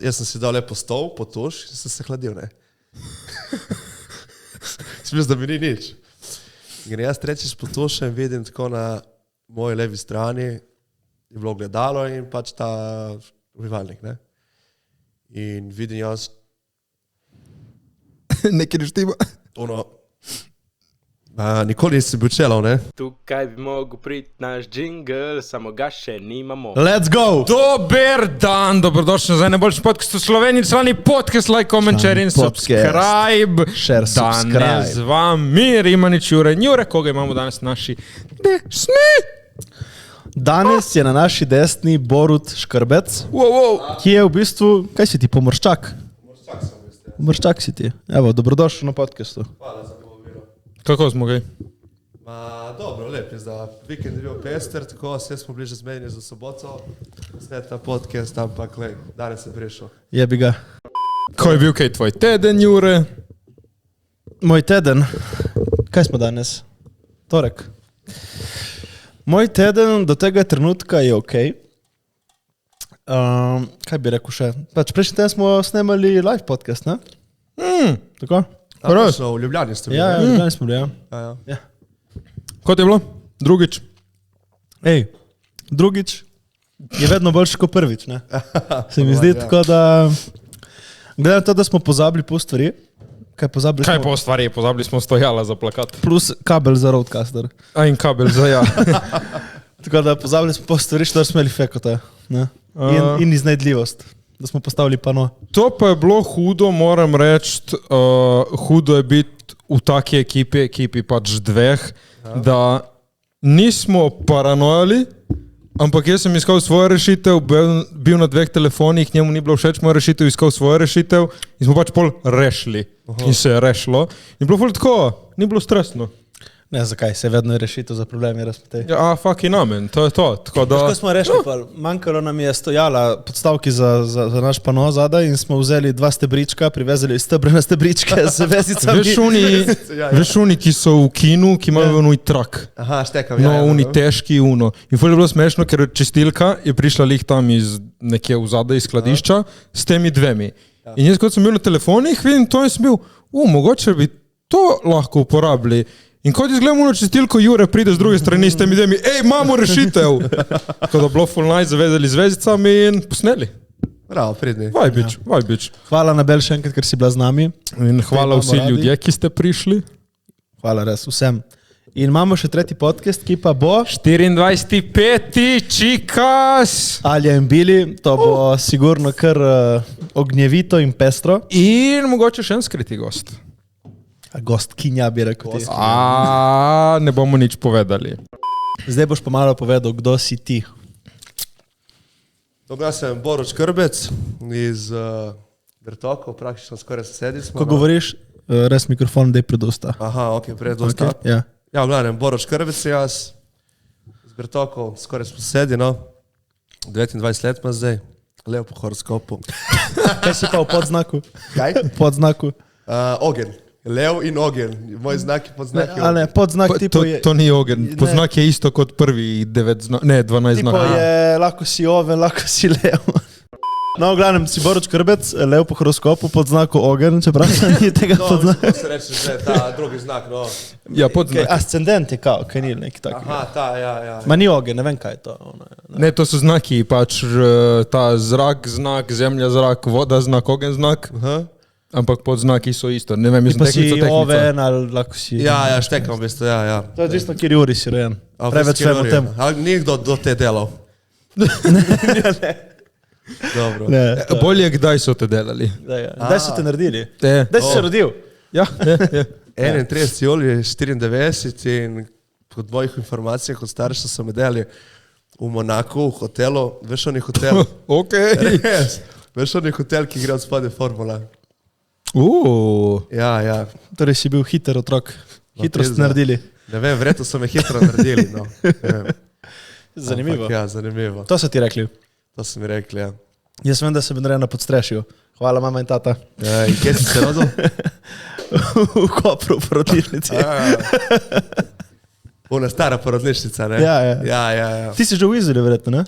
Jaz sem si dal lepo stol, potuš in sem se hladil, ne. Smisel, da mi ni nič. In jaz tretjič potušem in vidim tako na moji levi strani je bilo gledalo in pač ta umivalnik, ne. In vidim jaz nekaj štima. Nikoli nisi bil čelov, ne? Tukaj bi mogel priti naš džingl, samo ga še nimamo. Let's go! Dober dan, dobrodošli na najboljši podcast v Sloveniji, člani podcast, like, comment, share in subscribe. Share, subscribe. Danes z vami Rimanič Jure in Jure, koga imamo danes naši desni. Danes je na naši desni Borut Škrbec, ki je v bistvu, kaj si ti, pomorščak? Morščak sem v bistvu. Pomorščak si ti. Evo, dobrodošel na podcastu. Hvala za povabilo. Kako smo kaj? Dobro, lep je za vikend je bil pester, tako vse smo bliže zmenjeni za soboto. Sneta podcast, ampak danes je prišel. Jebi ga. Ko je bil kaj tvoj teden, Jure? Moj teden, kaj smo danes? Torek. Moj teden do tega trenutka je okej. Kaj bi rekel še? Pač prejšnji teden smo snemali live podcast, ne? Tako? V Ljubljani ste bili, Ja, ne? Ljubljani smo bili, ja. Kot je bilo? Drugič? Ej, drugič je vedno boljši kot prvič, ne? Se mi zdi tako, da gledam to, da smo pozabili pol stvari. Kaj Po stvari? Pozabili smo stojala za plakat. Plus kabel za roadcaster. A in kabel za ja. Tako da pozabili smo pol stvari, što smo imeli fekote. In iznajdljivost, da smo postavili pano. To pa je bilo hudo, moram reči, hudo je biti v taki ekipi pač dveh, da nismo paranojali, ampak jaz sem iskal svojo rešitev, bil na dveh telefonih, njemu ni bilo všeč moja rešitev, iskal svojo rešitev in smo pač pol rešili. In se je rešilo. In bilo ful tako, ni bilo stresno. Ne, zakaj, se vedno je rešitev za problemi razpotej. Ja, fucking amen, to je to. Tako da... Ko smo rešili, pa manjkalo nam je stojala podstavki za naš pano zadaj in smo vzeli 2 stebrička, privezali stebre na stebričke z vezicami. Veš oni, ki so v kinu, ki imajo unuj trak. Aha, štekam. No, uni težki uno. In ful je bilo smešno, ker čistilka je prišla lih tam iz nekje v zadaj iz skladišča s temi dvemi. In jaz, kot sem bil na telefonih, vidim to in sem bil, mogoče bi to lahko uporabili. In kot izgledamo na čistilko, Jure pride z druge strani s temi dvemi, imamo rešitev. Tako da bilo full nice, zavezali z vezicami in posneli. Bravo, pridni. Vajbič. Hvala Nabel še enkrat, ker si bila z nami. In hvala vsi ljudje, ki ste prišli. Hvala res vsem. In imamo še tretji podcast, ki pa bo 24.5. Čikas. Alja in Bili, to bo sigurno kar ognjevito in pestro. In mogoče še en skriti gost. Gostkinja bi rekel ti. Ne bomo nič povedali. Zdaj boš pa malo povedal, kdo si ti. Dobro, jaz sem Borut Škrbec iz Bertokov, praktično skoraj sosedi smo. Ko govoriš, res mikrofon daj pred usta. Aha, pred usta. Ja. Ja, v glavnem, Borut Škrbec je jaz iz Bertokov, skoraj smo sosedi, no. 29 let ima zdaj, lev po horoskopu. Kaj si pa v podznaku? Kaj? V podznaku. Ogen. Lev in ogen. Moj znak je podznak. Ne, podznak tipo je... To ni ogen. Podznak je isto kot prvi 12 znakov. Tipo je, lahko si oven, lahko si lev. No, v glavnem, si Borut Škrbec, lev po horoskopu, podznaku ogen, čeprav ni tega podznaka. To se reče, že ta drugi znak, no. Ja, podznak. Ascendent je kao, kaj ni neki taki. Aha, ta, ja. Ma ni ogen, ne vem kaj je to. Ne, to so znaki, pač ta zrak, znak, zemlja, zrak, voda, znak, ogen, znak. Ampak podznaki so isto. Ne vem, pa si oven ali lahko si... Ja, štekam v bistvu, ja. To je odvisno, kjer Juri si rojen. Preveč vem o tem. Ali ni kdo do te delal? Ne. Dobro. Bolje, kdaj so te delali? Kdaj so te naredili? Kdaj si se rodil? Ja. 31. julij 94 in pod mojih informacijah od starša so me delali v Monaku, v hotelu. Veš oni hotel? Res. Veš oni hotel, ki gre od spade formula. Ja. Torej si bil hiter otrok. Hitro ste naredili. Ne vem, verjetno so me hitro naredili. No. Zanimivo. Ampak, ja, zanimivo. To so ti rekli? To so mi rekli, ja. Jaz vem, da sem bil narejen na podstrešju. Hvala, mama in tata. In kje si se rodil? V Kopru, v porodnišnici. Ona stara porodnišnica, ne? Ja. Ja. Ti si že v Izraelu, verjetno, ne?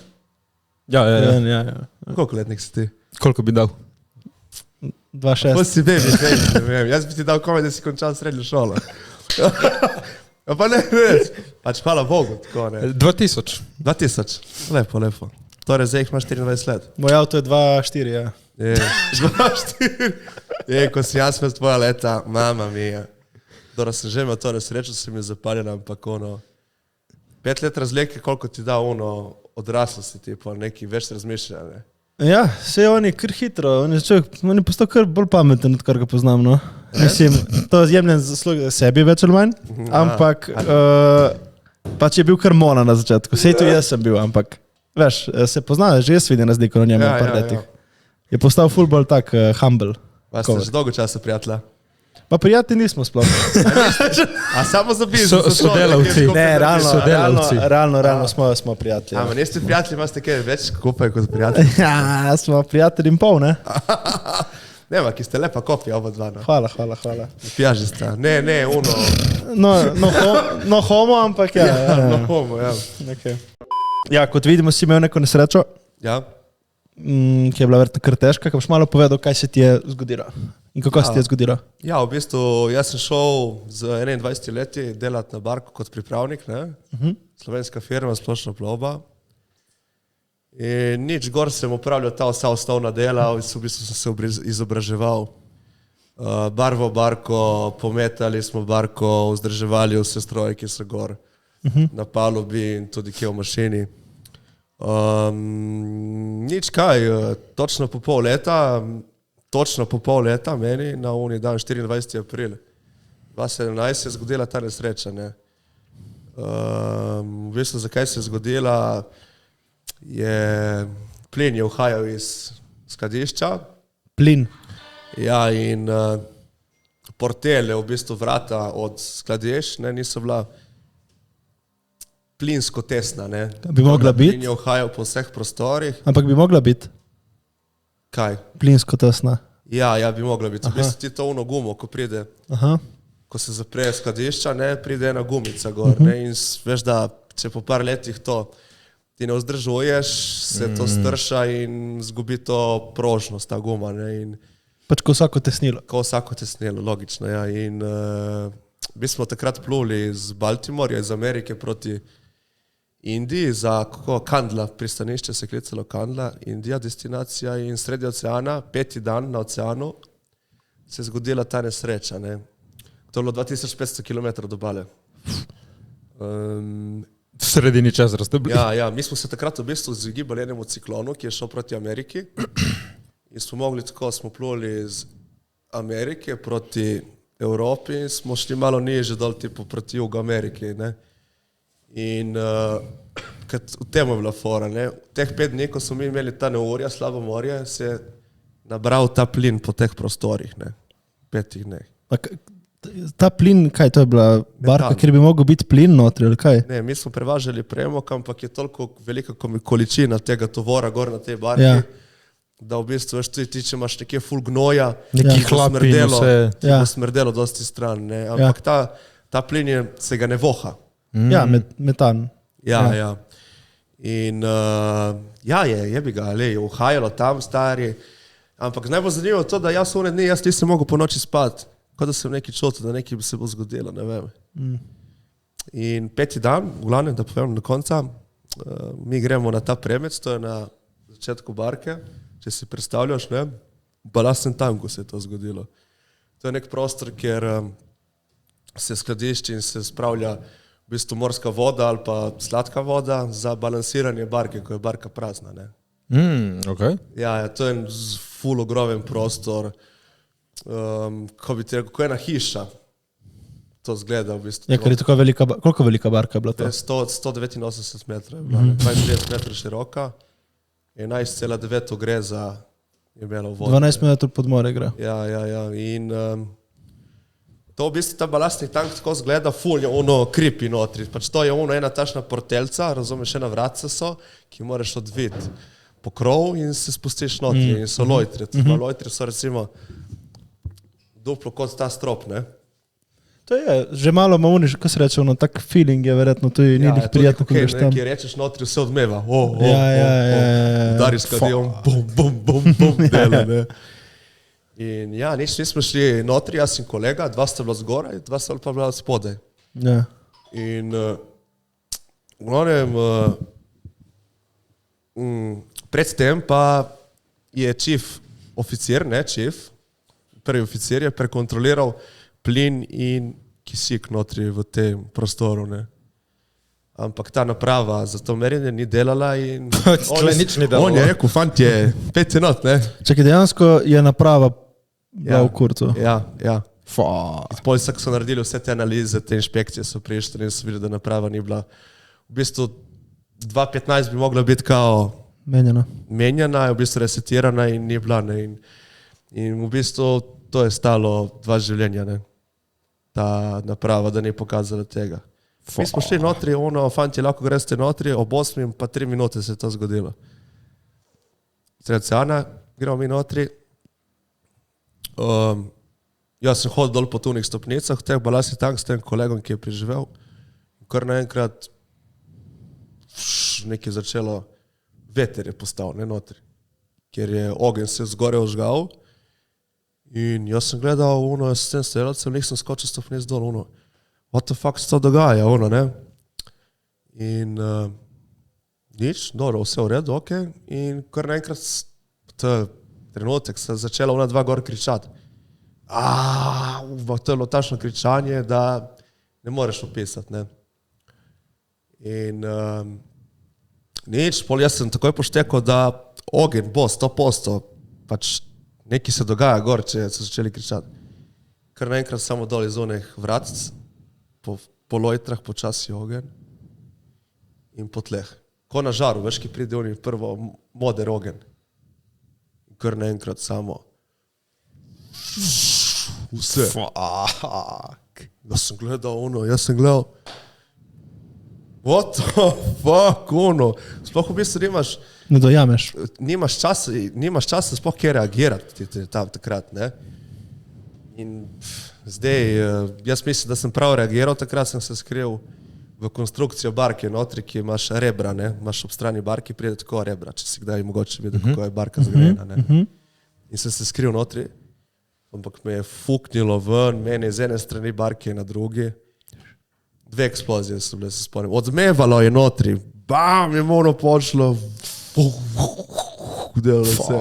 Ja. Ja. Koliko letnik si ti? Koliko bi dal? 2,6. To si baby face, ne vem. Jaz bi ti dal komaj, da si končal srednjo šolo. Ja, pa ne, pač hvala Bogu, tako ne. 2000. 2000, lepo. Torej, zdaj imaš 24 let. Moj avto je 2,4, ja. Je, 2,4. Ko si jaz imel tvoja leta, mama mija. Dobro, sem že imel to nesrečo, sem je zapaljen, ampak 5 let razlike, koliko ti da odraslosti, tipo, neki več razmišljanja, ne. Ja, vse oni kar hitro, on je postal kar bolj pameten, od kar ga poznam, no. Mislim, to jemljem sebi več ali manj, ampak pač je bil kar mona na začetku. Sej tu jaz sem bil, ampak veš, se pozna, že jaz vidim razliko na njemu v par letih. Je postal ful bolj tak humble. Pa ste že dolgo časa prijatelja? Pa prijatelji nismo sploh. A samo za biznis? Sodelavci. Ne, realno smo prijatelji. Ampak niste prijatelji, imate kaj več skupaj kot prijatelji? Ja, smo prijatelji in pol, ne? Ne, ki ste lepa kopija oba dva. Hvala. Pijaži sta. Ne, No homo, ampak ja. No homo, ja. Okay. Ja, kot vidimo, si imel neko nesrečo, Ja. ki je bila verjetno kar težka. Kaj boš malo povedal, kaj se ti je zgodilo? In kako se ti je zgodilo? Ja, v bistvu jaz sem šel z 21 leti delati na barku kot pripravnik, ne? Slovenska firma, splošna plovba. In nič gor sem upravljal ta vsa osnovna dela, v bistvu sem se izobraževal. Barvo barko, pometali smo barko, vzdrževali vse stroje, ki so gor na palubi in tudi kje v mašini. Nič kaj, točno po pol leta meni na uni dan 24. april 2017 se je zgodila ta nesreča. Ne. V bistvu, zakaj se je zgodila, plin je uhajal iz skladišča. Plin. Ja, in portele, v bistvu vrata od skladišč, ne, niso bila plinsko tesna. Ne. Bi mogla biti? Plin je uhajal po vseh prostorih. Ampak bi mogla biti? Kaj? Plinsko tesna. Ja, bi mogla biti. V bistvu ti to uno gumo, ko pride, ko se zapre skladišča, ne, pride ena gumica gor. Ne, in veš, da če po par letih to ti ne vzdržuješ, se to strša in zgubi to prožnost, ta guma. Ne, in pač ko vsako tesnilo. Ko vsako tesnilo, logično, ja. In mi smo takrat pluli iz Baltimorja, iz Amerike proti Indiji, za Kandla, pristanišče se klicalo Kandla, Indija, destinacija in sredi oceana, 5. dan na oceanu, se je zgodila ta nesreča. Ne. To je bilo 2500 km do obale. V sredini čezera ste bili? Ja, mi smo se takrat v bistvu izogibali enemu ciklonu, ki je šel proti Ameriki. In smo mogli tako, smo pluli iz Amerike proti Evropi in smo šli malo niže dol, tipo proti jugu Amerike. Ne. In v tem je bila fora. Ne. V teh 5 dni, ko smo mi imeli ta neurja, slabo morje, se je nabral ta plin po teh prostorih. Ne. 5 dneh. Ta plin, kaj to je bila barka, kjer bi mogel biti plin notri, ali kaj? Ne, mi smo prevažali premog, ampak je toliko velika količina tega tovora gor na tej barki, da v bistvu, veš, ti če imaš nekje ful gnoja, neki hlapi in vse. Ti bo smrdelo dosti stran, ne, ampak ta plin se ga ne voha. Ja, metan. Ja. In je bi ga, je uhajalo tam stari, ampak najbolj zanimivo to, da jaz nisem mogel po noči spati, kot da sem nekaj čutil, da nekaj bi se bo zgodilo, ne vem. In 5. dan, v glavnem, da povem do konca, mi gremo na ta premec, to je na začetku barke, če si predstavljaš, ne, balastnem tanku se je to zgodilo. To je nek prostor, kjer se skladišči in se spravlja v bistvu morska voda ali pa sladka voda za balansiranje barke, ko je barka prazna. Ne. Okay. Ja, to je en ful ogromen prostor, ko bi ti rekel, ko je ena hiša. To zgleda v bistvu. Ja, ker je tako velika, koliko velika barka je bila to? 189 metrov je bila, 25 metrov široka, 11,9 gre za je imelo vodo. 12 metrov pod more gre. Ja. In to v bistvu ta balastni tank tako zgleda, ful je ono kripi notri. Pač to je ono ena tašna portelca, razumeš, ena vratca so, ki moraš odviti pokrov in se spustiš notri in so lojtri. Lojtri so recimo duplo kot ta strop, ne? To je, že malo mamuniš, ko se reče, ono, tak feeling je verjetno, to je ni prijetno, ko greš tam. Ki rečeš notri, vse odmeva. Ja. Udariš kladion, bum, dela, ne. In ja, nismo šli notri, jaz in kolega, 2 sta bila zgoraj, 2 sta pa bila spodaj. Ja. In v glavnem, predtem pa je prvi oficir je prekontroliral plin in kisik notri v tem prostoru, ne. Ampak ta naprava za to merjenje ni delala in nič ni delala. On je rekel, fantje, 5 not, ne. Čakaj, dejansko je naprava bila v kurcu. Ja. Fuck. Potem so naredili vse te analize, te inšpekcije so prišli in so videli, da naprava ni bila. V bistvu 2015 bi mogla biti kao menjena, v bistvu resetirana in ni bila, ne. In v bistvu to je stalo 2 življenja, ne. Ta naprava, da ni pokazala tega. Mi smo šli notri, fantje, lahko greste notri, ob 8 pa 3 minute se je to zgodilo. Ana, gremo mi notri. Jaz sem hodil dol po tunih stopnicah, v teh balasi tank s tem kolegom, ki je preživel. Kar naenkrat nekaj začelo, veter je postal, ne notri, ker je ogenj se zgore ožgal. In jaz sem gledal, s tem strelavcem, nisem skočil stopnic dol, what the fuck se to dogaja, ne. In nič, dobro, vse v redu, ok. In kar naenkrat trenutek se je začela 2 gor kričati. To je bilo tačno kričanje, da ne moreš opisati, ne. In nič, pol jaz sem takoj poštekal, da ogenj bo 100%, pač nekaj se dogaja gor, če so začeli kričati. Kar naenkrat samo dol iz onih vratc, po lojtrah počasi ogenj in po tleh. Ko na žaru, veš, ki pride oni prvo moder ogenj. Kar naenkrat samo vse. Fuck. Jaz sem gledal, what the fuck, sploh v bistvu ne dojameš. Nimaš časa sploh kje reagirati tam takrat, ne. In zdaj, jaz mislim, da sem prav reagiral, takrat sem se skril v konstrukcijo barke notri, ki imaš rebra, ne, imaš ob strani barki, pride tako rebra, če si kdaj mogoče videl, kako je barka zgrajena, ne. In sem se skril notri, ampak me je fuknilo ven, mene z ene strani barke na drugi. 2 eksplozije so bile, se spomnim. Odmevalo je notri, bam, je mono počlo, delalo se.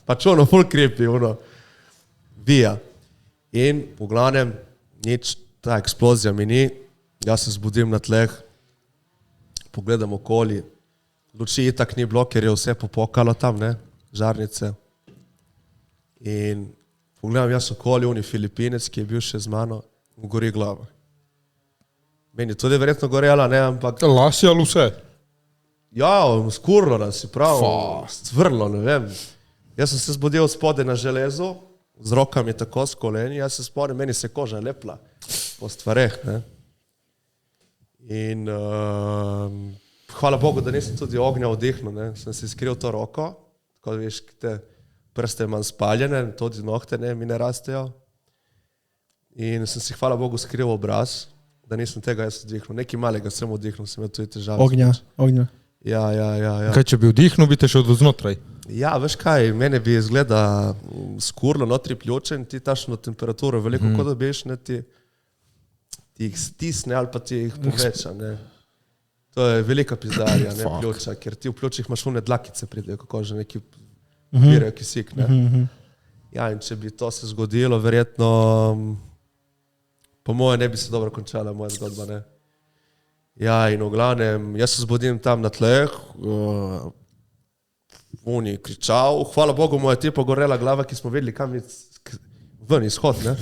Pač full creepy, vija. In v glavnem, nič, ta eksplozija mi ni, jaz se zbudim na tleh, pogledam okoli, luči itak ni bilo, ker je vse popokalo tam, ne, žarnice. In pogledam jaz okoli, Filipinec, ki je bil še z mano, gori glava. Meni tudi verjetno gorela, ne, ampak... Lasje ali vse? Ja, skurlo nas je prav, stvrlo, ne vem. Jaz sem se zbudil spodaj na železu, z rokami tako s koleni, jaz se spomnim, meni se koža lepla po stvareh, ne. In hvala Bogu, da nisem tudi ognja vdihnil, ne. Sem si skril to roko, tako da veš, te prste imam spaljene, tudi nohte, ne, mi ne rastejo. In sem si hvala Bogu skril obraz, da nisem tega jaz vdihnil. Nekaj malega sem vdihnil, sem imel tudi težave. Ognja. Ja. Kaj, če bi vdihnil, bi te še odznotrej? Ja, veš kaj, mene bi izgleda skurlo notri pljuče in ti tašno temperaturo veliko, kot da biš, ne, ti jih stisne ali pa ti jih poveča, ne. To je velika pizdarja, ne, pljuča, ker ti v pljučih imaš une dlakice pridejo, kako že neki birajo kisik, ne. Ja, in če bi to se zgodilo, verjetno, po moje ne bi se dobro končala moja zgodba, ne. Ja, in v glavnem, jaz se zbudim tam na tleh, Oni kričal, hvala Bogu, mu je ti pogorela glava, ki smo vedeli, kam je ven izhod, ne?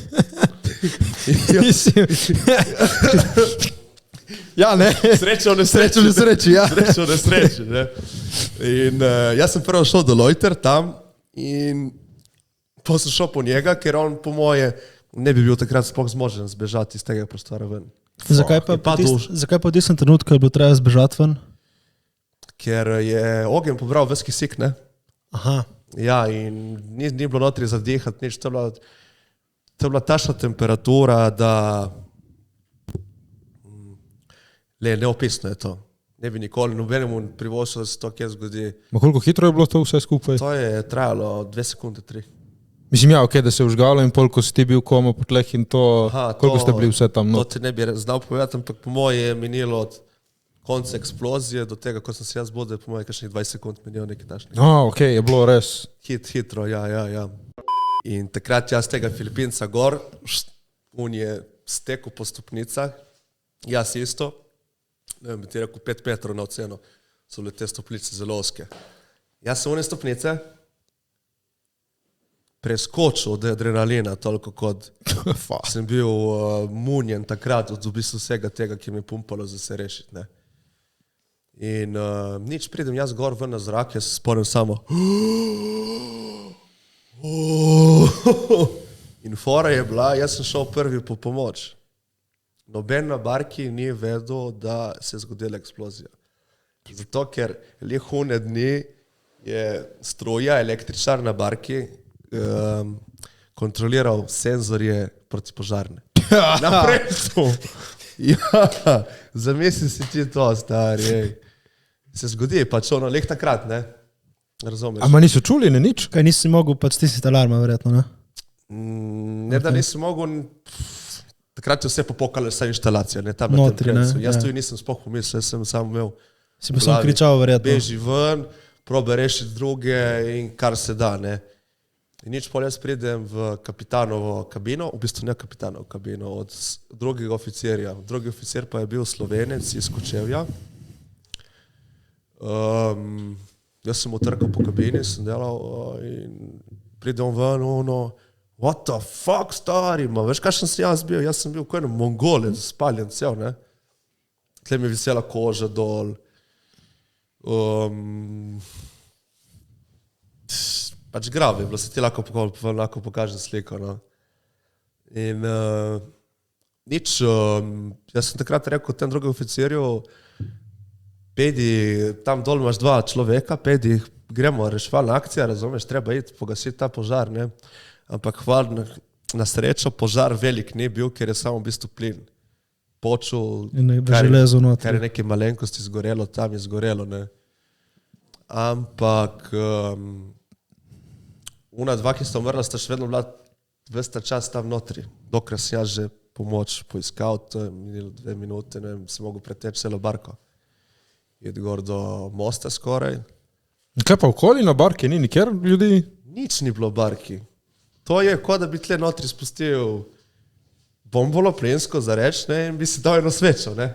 Ja, ne? Srečo v nesreči, ja. Srečo v nesreči, ne? In jaz sem prvo šel do Lojter tam in potem sem šel po njega, ker on po moje ne bi bil takrat sploh zmožen zbežati iz tega prostora ven. Zakaj pa v tistem trenutku je bilo treba zbežati ven? Ker je ogenj pobral ves kisik, ne? Aha. Ja, in ni bilo notri zadihati nič, to je bila tašna temperatura, da Neopisno je to. Ne bi nikoli nobenemu privoščil, da se to kje zgodi. Ma koliko hitro je bilo to vse skupaj? To je trajalo 2 sekunde, 3. Mislim, ja, da se je užgalo in koliko si ti bil koma po tleh in to, koliko ste bili vse tam? To ti ne bi znal povedati, ampak po moje je minilo od konca eksplozije do tega, ko sem se jaz budil, po moje kakšnih 20 sekund minilo nekaj takšnega. Okay, je bilo res. Hitro, ja. In takrat jaz tega Filipinca gor, on je stekel po stopnicah, jaz isto, ne vem, bi ti rekel 5 metrov na oceno, so bile te stopnice zelo oske. Jaz sem one stopnice preskočil od adrenalina, toliko kot sem bil munjen takrat od v bistvu vsega tega, ki me je pumpalo za se rešiti. Ne. In nič pridem jaz gor ven na zrak, jaz se spomnim samo in fora je bila, jaz sem šel prvi po pomoč. Noben na barki ni vedel, da se je zgodila eksplozija. Zato, ker lihune dni je struja, električar na barki kontroliral senzorje protipožarne. Naprej to. Ja, zamisli si ti to, stari. Se zgodi, pač ono, leh takrat, ne? Razumeš? Ama niso čuli, ne nič? Kaj nisi mogel pač stisniti alarma, verjetno, ne? Ne, da nisem mogel, takrat je vse popokalo, vsa inštalacija, ne, tam Notri, na tem ne, precu. Jaz ja. tu nisem sploh pomislil, jaz sem samo imel Si pa sam kričal, verjetno. beži ven, probe rešiti druge in kar se da, ne. In nič pol jaz pridem v kapitanovo kabino, v bistvu ne kapitanovo kabino, od drugega oficirja. Drugi oficir pa je bil Slovenec iz Kočevja. Jaz sem utrkal po kabini, sem delal in pridem ven, what the fuck, stari, ma, veš, kakšen sem jaz bil? Jaz sem bil kot en Mongolec, spaljen cel, ne. Tle mi je visela koža dol. Pač grav je bilo, se ti lahko pokažem sliko, no. In nič, jaz sem takrat rekel tem drugem oficirju, pejdi, tam dol imaš 2 človeka, pejdi, gremo, reševalna akcija, razumeš, treba iti pogasiti ta požar, ne. Ampak hvala na srečo, požar velik ni bil, ker je samo v bistvu plin počul, kar je neke malenkosti zgorelo, tam je zgorelo, ne. Ampak una 2, ki sta umrla, sta še vedno bila ves ta čas tam notri. Dokler sem jaz že pomoč poiskal, to je minilo 2 minute, ne vem, sem mogel preteči celo barko. Iti gor do mosta skoraj. Kaj pa okoli na barki, ni nikjer ljudi? Nič ni bilo barki. To je, kot da bi tle notri spustil bombolo plinsko za reč, ne, in bi si dal eno svečo, ne.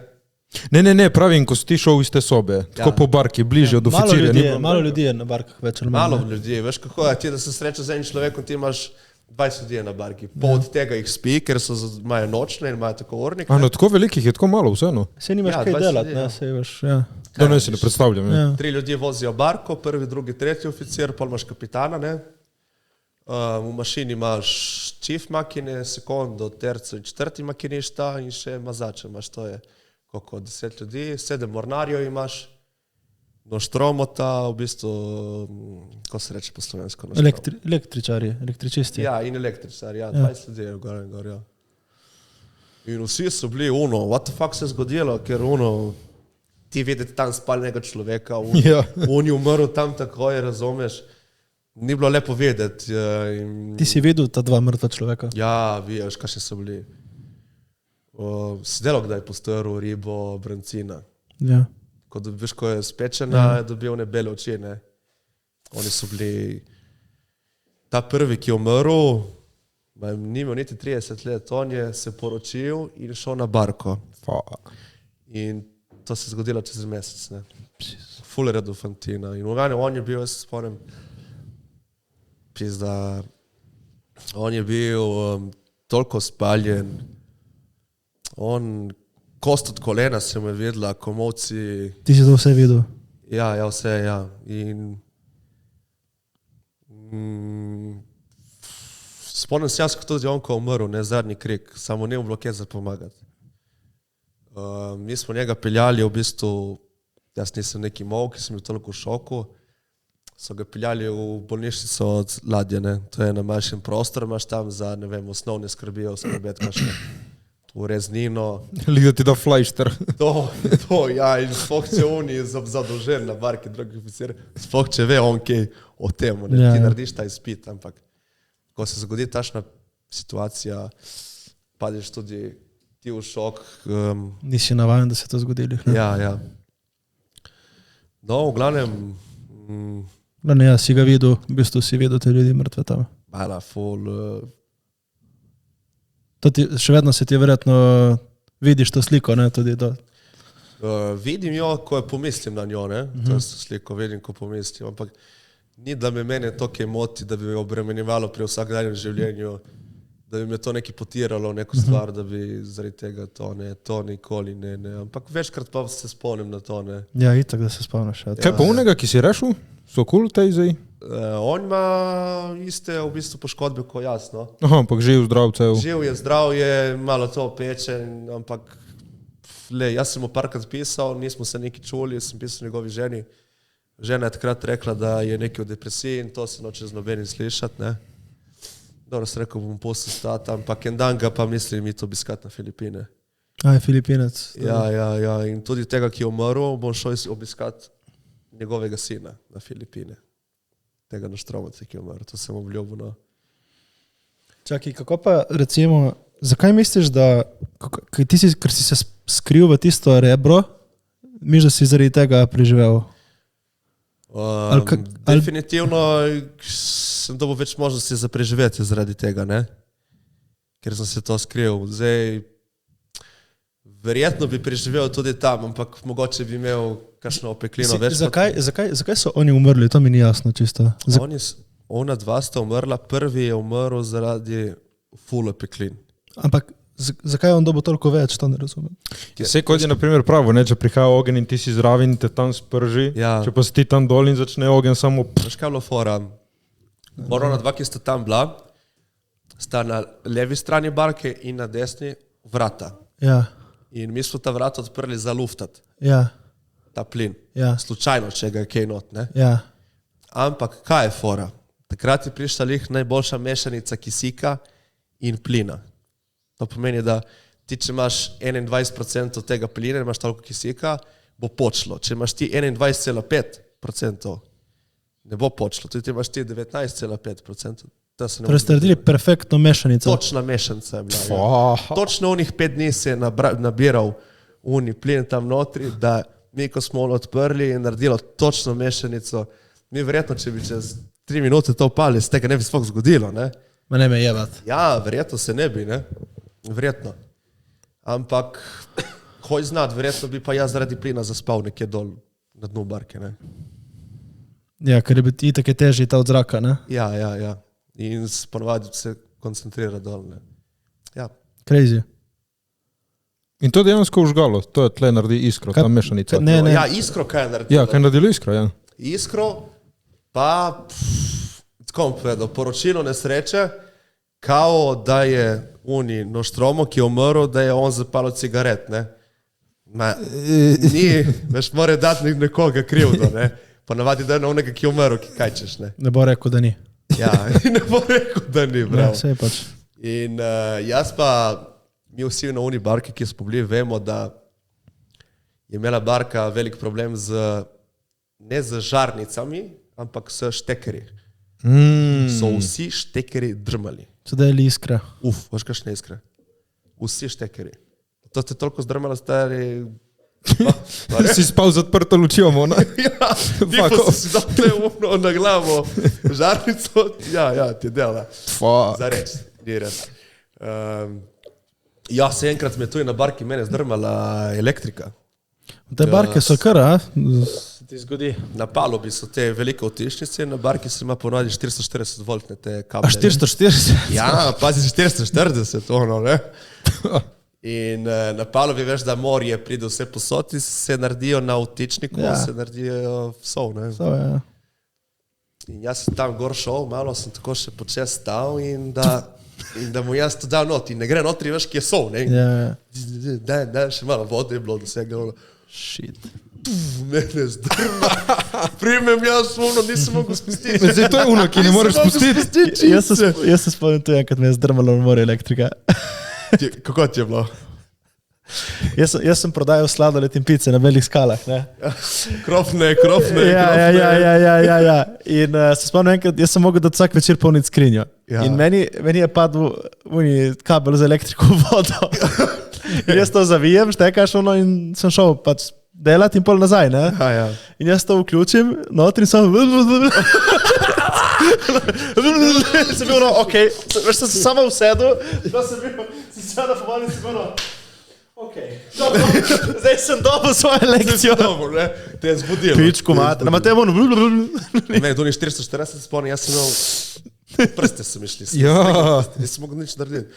Ne, pravim, ko si ti šel iz te sobe, tako po barki, bliže od oficirja. Malo ljudi je na barkah več ali manj. Malo ljudi, veš kako je, ti da se sreča z enim človekom, ti imaš 20 ljudi na barki. Pol od tega jih spi, ker imajo nočne in imajo tako urnik. No, tako velikih je tako malo, vseeno. Se nimaš kaj delati, ne, se imaš, ja. Da ne si ne predstavljam. Ja. 3 ljudje vozijo barko, prvi, drugi, tretji oficir, pol imaš kapitana, ne. V mašini imaš chief makine, sekondo, terco in 4. makinista in še mazače imaš, to je koliko, 10 ljudi, 7 mornarjev imaš, noštromota, v bistvu, ko se reče po slovensko? Električari, električisti. Ja, in električari, ja, 20 ljudi je gor, ja. In vsi so bili what the fuck se je zgodilo, ker ti videti tam spalnega človeka, on je umrl tam takoj, razumeš, ni bilo lepo vedeti. Ti si videl ta 2 mrtva človeka? Ja, veš, kakšni so bili. Si delal kdaj postrl ribo, brancina. Ja. Veš, ko je spečena, je dobil one bele oči, ne. Oni so bili, ta prvi, ki je umrl, ni imel niti 30 let, on je se poročil in šel na barko. In to se je zgodilo čez mesec, ne. Ful redu fantina. In on je bil, jaz se spomnim, pizda, on je bil toliko spaljen, on kost od kolena se mu je videla, komovci. Ti si to vse videl? Ja, vse, ja. In spomnim se jaz, ko tudi on, ko je umrl, ne, zadnji krik, samo ne bilo kje za pomagati. Mi smo njega peljali, v bistvu, jaz nisem neki mol, ki sem bil toliko v šoku, so ga peljali v bolnišnico od ladje, ne. To je na manjšem prostoru, imaš tam za, ne vem, osnovne skrbijo, skrbeti kakšne v reznino. Liga ti da flajšter. To, ja, in sploh če on je zadolžen na barki, drugi oficir, sploh če ve on kaj o tem, ne, ti narediš ta izpit, ampak ko se zgodi tašna situacija, padeš tudi ti v šok. Nisi navajen, da se to zgodili. Ne? Ja. No, v glavnem... Ja, si ga videl, v bistvu si videl te ljudi mrtve tam. Bala, full... Še vedno se ti verjetno vidiš to sliko, ne, tudi to. Vidim jo, ko pomislim na njo, ne, to sliko vidim, ko pomislim, ampak ni, da me mene toliko moti, da bi me obremenjevalo pri vsakdanjem življenju, da bi me to neki potiralo, neko stvar, da bi zaradi tega to nikoli ne, ampak večkrat pa se spomnim na to, ne. Ja, itak, da se spomniš. Ja. Kaj pa unega, ki si rešil? So cool tej zdaj? On ima iste v bistvu poškodbe kot jaz, no. Aha, ampak živ, zdrav, cel. Živ je, zdrav je, malo to pečen, ampak jaz sem mu parkrat pisal, nismo se neki čuli, sem pisal njegovi ženi. Žena je takrat rekla, da je nekaj v depresiji in to se noče z nobenim slišati, ne. Dobro, sem rekel, bom posel stati, ampak en dan ga pa mislim iti obiskati na Filipine. Je Filipinec. Ja, in tudi tega, ki je umrl, bom šel obiskati njegovega sina na Filipine. Tega Noštromovca, ki je umrl, to sem obljubil, no. Čakaj, kako pa recimo, zakaj misliš, da, ker si se skril v tisto rebro, misliš, da si zaradi tega preživel? Definitivno sem dobil več možnosti za preživetje zaradi tega, ne? Ker sem se to skril. Zdaj, verjetno bi preživel tudi tam, ampak mogoče bi imel kakšno opeklino več. Zakaj so oni umrli? To mi ni jasno čisto. Ona dva sta umrla, prvi je umrl zaradi ful opeklin. Ampak zakaj on dobil toliko več, to ne razumem. Vse kot je na primer pravo, ne, če prihaja ogen in ti si zraven in te tam sprži, če pa si ti tam dol in začne ogen samo... Veš kaj je bilo fora? Ona dva, ki sta tam bila, sta na levi strani barke in na desni vrata. Ja. In mi smo ta vrata odprli za luftat. Ja. Ta plin. Ja. Slučajno, če ga je kaj not, ne? Ja. Ampak kaj je fora? Takrat je prišla lih najboljša mešanica kisika in plina. To pomeni, da ti, če imaš 21% tega plina, imaš toliko kisika, bo počlo. Če imaš ti 21,5%, ne bo počlo. Tudi imaš ti 19,5%. Torej ste naredili perfektno mešanico. Točna mešanca je bila. Ja. Točno unih 5 dni se je nabiral uni plin tam notri, da mi, ko smo odprli in naredilo točno mešanico, mi verjetno, če bi čez 3 minute to upali, se tega ne bi sploh zgodilo, ne? Ma ne me jebat. Ja, verjetno se ne bi, ne? Verjetno. Ampak, hoj znat, verjetno bi pa jaz zaradi plina zaspal nekje dol na dnu barke, ne? Ja, ker je itak je težji ta od zraka, ne? Ja. In ponovadi se koncentrira dol, ne? Ja. Crazy. In to dejansko užgalo, to je tle naredi iskro, ta mešanica. Ne. Ja, iskro kaj je naredilo? Ja, kaj je naredilo iskro, ja. Iskro, pa, tako bom povedal, poročilo nesreče, kao da je uni Noštromo, ki je umrl, da je on zapalil cigaret, ne? Ni, veš, mora dati nekoga krivdo, ne? Ponavadi da je na onega, ki je umrl, ki kaj češ, ne? Ne bo rekel, da ni. Ja, ne bo rekel, da ni, bravo. Ja, sej pač. In jaz pa, mi vsi na uni barki, ki smo bili, vemo, da je imela barka velik problem ne z žarnicami, ampak s štekeri. So vsi štekeri drmali. Sedaj je iskra. Veš kakšne iskre? Vsi štekeri. To ste toliko zdrmali, stari... Si spal z odprto lučjo, ne? Ja, tipo si dal te umno na glavo žarnico, ja, ti dela. Zareč, ni res. Ja, se enkrat me tu na barki mene zdrmala elektrika. Te barke so kar, a? Se ti zgodi? Na palubi so te velike otišnice, na barki se ima ponovadi 440 voltne te kable. A 440? Ja, pazi 440, ono, ne? In na palubi veš, da morje pride vse posoti, se naredijo na vtičniku, se naredijo vsov, ne? So, ja. In jaz sem tam gor šel, malo sem tako še počes stal in da mu jaz to dal not in ne gre notri, veš, ki je sol, ne? Da, še malo vode je bilo, da se je gledalo. Shit. Mene zdrma. Primem jaz uno, nisem mogel spustiti. Zdaj to je uno, ki ne moreš spustiti. Jaz se spomnim tu, kad me je zdrmalo na more elektrika. Kako ti je bilo? Jaz sem prodajal sladoled in pice na belih skalah. Ne? Krofne. Ja. In se spomnim enkrat, jaz sem mogel dati vsak večer polniti skrinjo. Ja. In meni je padel kabel za elektriko v vodo. In jaz to zavijem, štekaš ono in sem šel pač delati in pol nazaj. Ne? Ja. In jaz to vključim, notri sem sem bil, okej, veš, sem samo usedel, sem sedel pomalo in sem bil, okej, zdaj sem dobil svojo lekcijo. Te je zbudilo. Pičku mate, na Mateju Ne, to ni 440 spomnim, jaz sem imel, prste so mi šli. Nisem mogel nič narediti.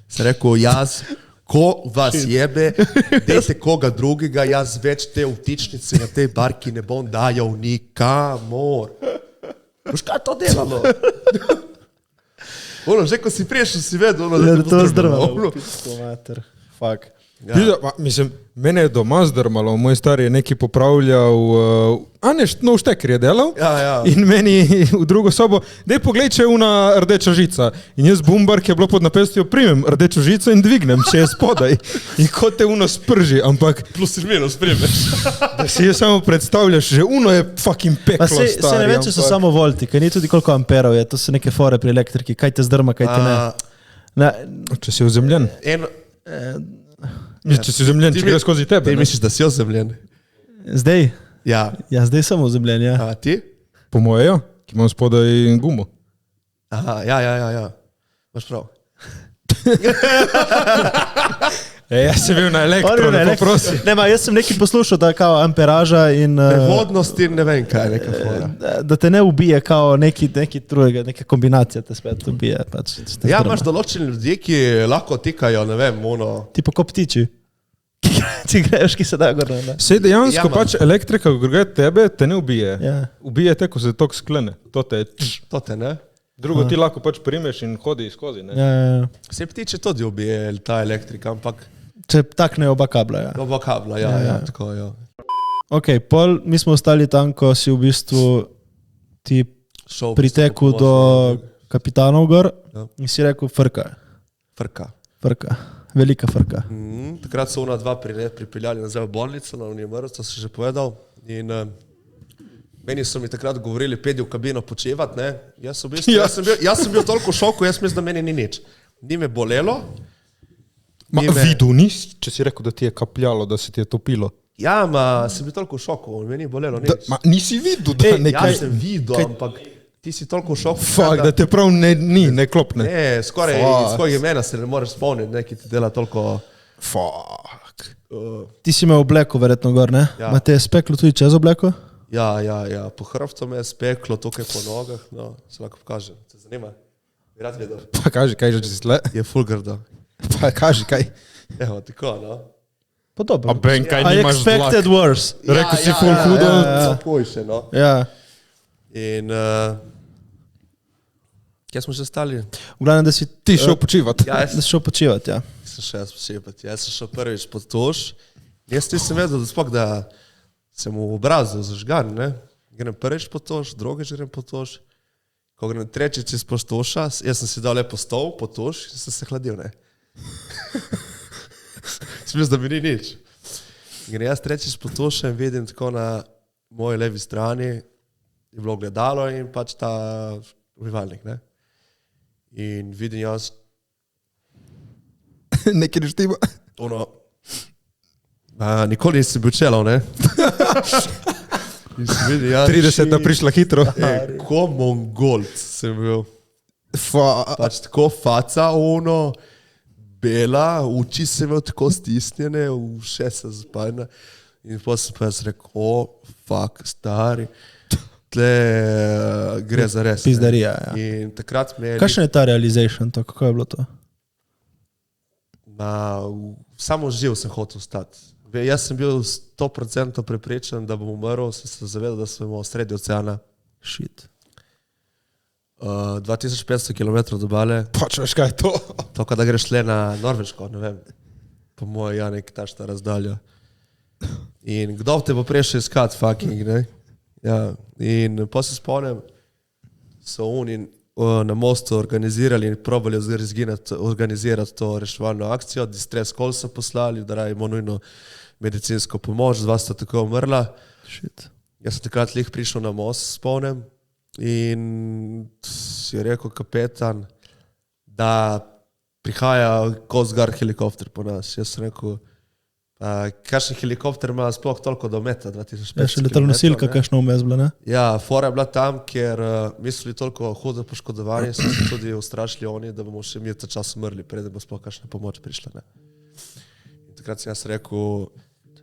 Sem rekel, jaz, ko vas jebe, dejte koga drugega, jaz več te vtičnice na tej barki ne bom dajal nikamor. Boš kaj to delalo? Že ko si prišel, si vedel, da te to zdrvalo. Pičku mater, fuck. Ja. Mislim, mene je doma zdrmalo, moj stari je nekaj popravljal, nov šteker je delal in meni v drugo sobo, daj poglej, če je una rdeča žica. In jaz bumbar, ki je bilo pod napestjo, primem rdečo žico in dvignem, če je spodaj. In kot te uno sprži, ampak... Plus in minus primeš. Da si je samo predstavljaš, že uno je fucking peklo stari. Se ne vem, če so samo volti, ker ni tudi koliko amperov je, to so neke fore pri elektriki, kaj te zdrma, kaj te ne. Če si ozemljen. Če si ozemljen, če gre skozi tebe. Ti misliš, da si ozemljen? Zdaj? Ja. Ja, zdaj sem ozemljen, ja. A ti? Po moje, ja, ki imam spodaj gumo. Aha, ja. Maš prav. Jaz sem bil na elektro, ne prosim. Jaz sem nekaj poslušal, da kao amperaža in... Prevodnost in ne vem kaj, neka fora. Da te ne ubije kao neki drugega, neka kombinacija te spet ubije. Pač, ja, imaš določeni ljudje, ki lahko tikajo, ne vem, Tipo ko ptiči. Če greš, ki se da gor. Sej dejansko pač elektrika, ko gre tebe, te ne ubije. Ja. Ubije te, ko se tok sklene. To te, ne? Drugo ti lahko pač primeš in hodi skozi, ne? Ja. Se ptiče tudi ubije ta elektrika, ampak... Če taknejo oba kabla, ja. Oba kabla, ja, tako, ja. Ok, pol, mi smo ostali tam, ko si v bistvu ti pritekel do kapitanov gor in si rekel frka. Frka. Velika frka. Takrat so ona dva pripeljali nazaj v bolnico, na Univerz, to si že povedal. In meni so mi takrat govorili, pedi v kabino počevat, ne. Jaz sem bil toliko v šoku, jaz mislim, da meni ni nič. Ni me bolelo. Videl nisi, če si rekel, da ti je kapljalo, da se ti je topilo? Ja, sem bil toliko v šoku, meni ni bolelo nič. Nisi videl, da nekaj... Jaz sem videl, ampak ti si toliko v šoku. Fak, da te prav ne klopne. Ne, skoraj imena se ne moreš spomniti, neki ti dela toliko... Fak. Ti si me obleko verjetno gor, ne? Ma te je speklo tudi čez obleko? Ja, po hrbtu me je speklo, tukaj po nogah, no, se lahko pokažem, se zanima. Bi rad vedel. Pa kaži, kaj že si tle? Je ful grdo. Pa kaži, kaj? Evo, tako, no. Podobno. A Ben, kaj nimaš zlak? I expected worse. Rekl si ful hudo. Pojše, no. Ja. In, kje smo že stali? V glavnem, da si ti šel počivat. Da si šel počivat, ja. Jaz sem šel prvič pod tož. Jaz nisem vedel, da sem v obrazu zažgan, ne. Grem prvič pod tož, drugič grem pod tož. Ko grem trečič iz postoša, jaz sem si dal lepo stol pod tož in sem se hladil, ne. Smisel, da mi ni nič. Grem jaz trečič pod toša in vidim tako na moji levi strani je bilo gledalo in pač ta umivalnik, ne. In vidim jaz nekaj ne štima. Nikoli nisem bil čelov, ne. 30 prišla hitro. Ko Mongolc sem bil. Pač tako faca, bela, oči se imel tako stisnjene, ušesa zapajna. In potem sem pa jaz rekel, fuck, stari. Tle gre za res. Pizdarija, ja. In takrat me je... Kakšen je ta realization, to? Kako je bilo to? Samo živ sem hotel stati. Jaz sem bil 100% prepričan, da bom umrl, sem se zavedal, da smo v sredi oceana. Shit. 2500 km do obale. Pač veš, kaj je to? To, da greš le na Norveško, ne vem. Po moje, ja, nek tašta razdalja. In kdo te bo prišel iskat, fucking, ne? Ja, in pa se spomnim, so oni na mostu organizirali in probali organizirati to reševalno akcijo. Distress call so poslali, da rabimo nujno medicinsko pomoč, 2 sta tako umrla. Shit. Jaz sem takrat lih prišel na most, spomnem, in si je rekel kapetan, da prihaja Coast Guard helikopter po nas. Jaz sem rekel, kakšen helikopter ima sploh toliko do meta, 2500 Je še letalna nosilka, kakšna vmes bila, ne? Ja, fora je bila tam, ker mislili toliko hudo poškodovanje, so se tudi ustrašili oni, da bomo še mi ta čas umrli, preden bo sploh kakšna pomoč prišla. Ne? In takrat sem jaz rekel,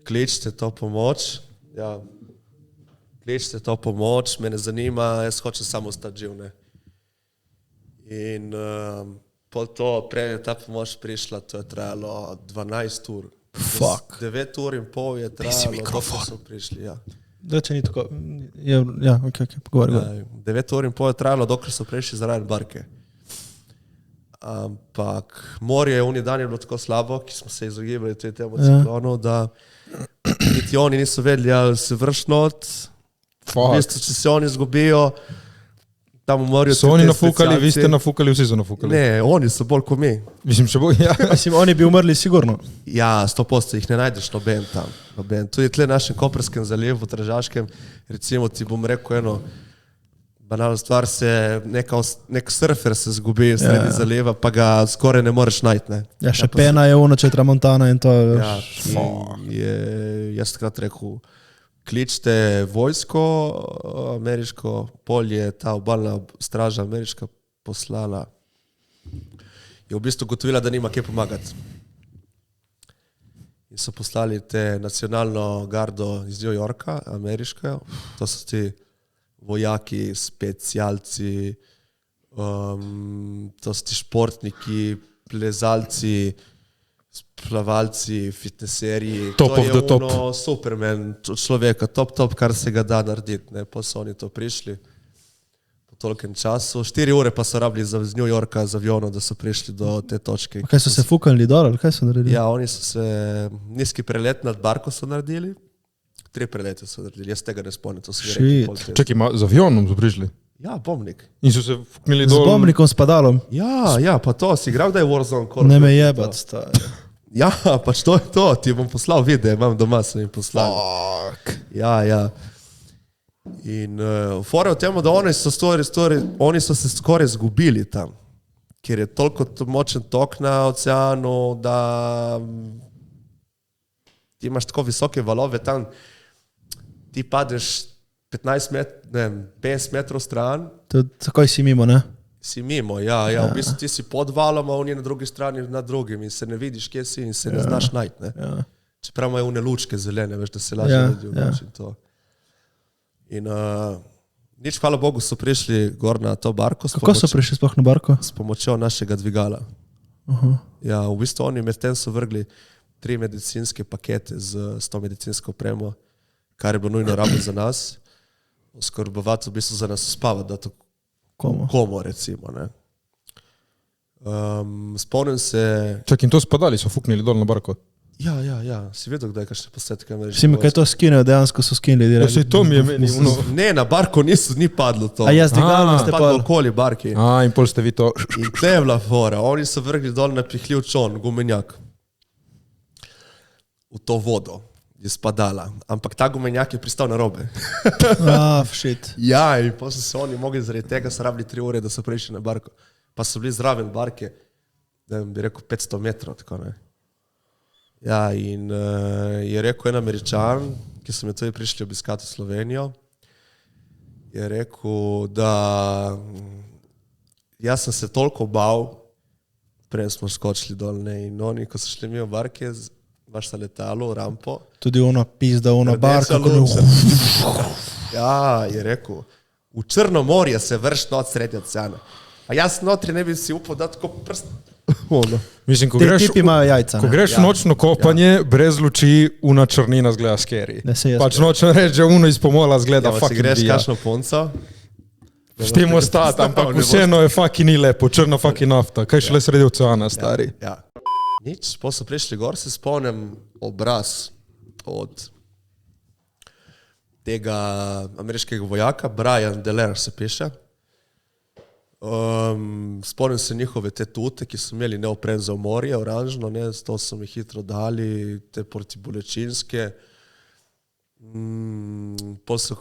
kličite to pomoč, ja, kličite to pomoč, me ne zanima, jaz hočem samo ostati živ. Ne? In po to, prej je ta pomoč prišla, to je trajalo 12 ur. Fuck. 9 ur in pol je trajalo, dokler so prišli. Ja. Da, če ni tako, ja, ok, pogovor. 9 ur in pol je trajalo, dokler so prišli zaradi barke. Ampak morje je oni dan je bilo tako slabo, ki smo se izogibali temu ciklonu, da niti oni niso vedeli, ali se vrš not. V bistvu, če se oni izgubijo, tam v morju... So oni nafukali, vi ste nafukali, vsi so nafukali. Ne, oni so bolj kot mi. Mislim, če bo, ja. Mislim, oni bi umrli sigurno. Ja, 100% jih ne najdeš noben tam. Noben. Tudi tle našem Koperskem zalivu, v Tržaškem, recimo ti bom rekel eno banalno stvar, nek surfer se zgubi sredi zaliva, pa ga skoraj ne moreš najti. Ne? Ja, še pena je ono, če je tramontana in to je... Ja, jaz takrat rekel, kličite vojsko ameriško, polje, ta obalna straža ameriška poslala. Je v bistvu gotovila, da nima kje pomagati. In so poslali te nacionalno gardo iz New Yorka, ameriško. To so ti vojaki, specialci, to so ti športniki, plezalci, plavalci, fitnesserji. Top of the top. To je ono Superman človeka, top, kar se ga da narediti. Ne? Pa so oni to prišli po tolkem času. 4 ure pa so rabili z New Yorka z avionom, da so prišli do te točke. Kaj so se fukali dol, ali kaj so naredili? Ja, oni so se nizki prelet nad barko so naredili. 3 prelete so naredili, jaz tega ne spomnim. Čakaj, z avionom so prišli? Ja, bombnik. In so se fuknili dol? Z bombnikom, s padalom? Ja, pa to, si igral, da je Warzone? Ne me jebat, stari. Ja, pač to je to, ti bom poslal video, imam doma, sem jim poslal. Fuck. Ja. In fora v tem, da oni so se skoraj zgubili tam, ker je toliko močen tok na oceanu, da ti imaš tako visoke valove tam, ti padeš 50 metrov stran. Takoj si mimo, ne? Si mimo, ja. V bistvu ti si pod valom, a oni na drugi strani nad drugim in se ne vidiš, kje si in se ne znaš najti. Ne? Ja. Čeprav imajo une lučke zelene, veš, da se lažje vidijo. In to. In nič, hvala Bogu, so prišli gor na to barko. Kako so prišli sploh na barko? S pomočjo našega dvigala. Ja, v bistvu oni med tem so vrgli 3 medicinske pakete s to medicinsko opremo, kar je bilo nujno rabno za nas. Oskrbovati v bistvu za nas spavati, da to komo recimo. Ne. Spomnim se... Čak, in to spadali, so fuknili dol na barko? Ja, si vedel, kdaj kakšne postetke ameriške. Si mi kaj to skinejo, dejansko so skinili direkt. Ja, to mi je meni. Ne, na barko ni padlo to. A jaz digalno ste padlo okoli barki. In pol ste vi to... In te je bila fora. Oni so vrgli dol na pihljiv čon, gumenjak. V to vodo je spadala. Ampak ta gumenjak je pristal na robe. Shit. Ja, in pa so se oni mogli zaradi tega so rabili 3 ure, da so prišli na barko. Pa so bili zraven barke, da bi rekel 500 metrov, tako ne. Ja, in je rekel en Američan, ki so me tudi prišli obiskati v Slovenijo, je rekel, da jaz sem se toliko bal, prej smo skočili dol, ne, in oni, ko so šli mi v barke, baš sa letalo, rampo. Tudi ono pizda, ono barka. Ja, je rekel, v Črno morje se vrš not sredi oceana. A jaz notri ne bi si upal dati tako prst. Mislim, ko greš v nočno kopanje, brez luči, una črnina zgleda scary. Pač nočno reče, uno iz pomola zgleda fucking bija. Si greš kakšno punco? Štimo ostati, ampak vseeno je fucking ni lepo, črna fucking nafta. Kaj šele sredi oceana, stari? Ja. Nič, pa so prišli gor, se spomnim obraz od tega ameriškega vojaka, Brian Deller se piše. Spomnim se njihove te tute, ki so imeli neopren za morje, oranžno, ne, to so mi hitro dali, te protibolečinske. Pol so,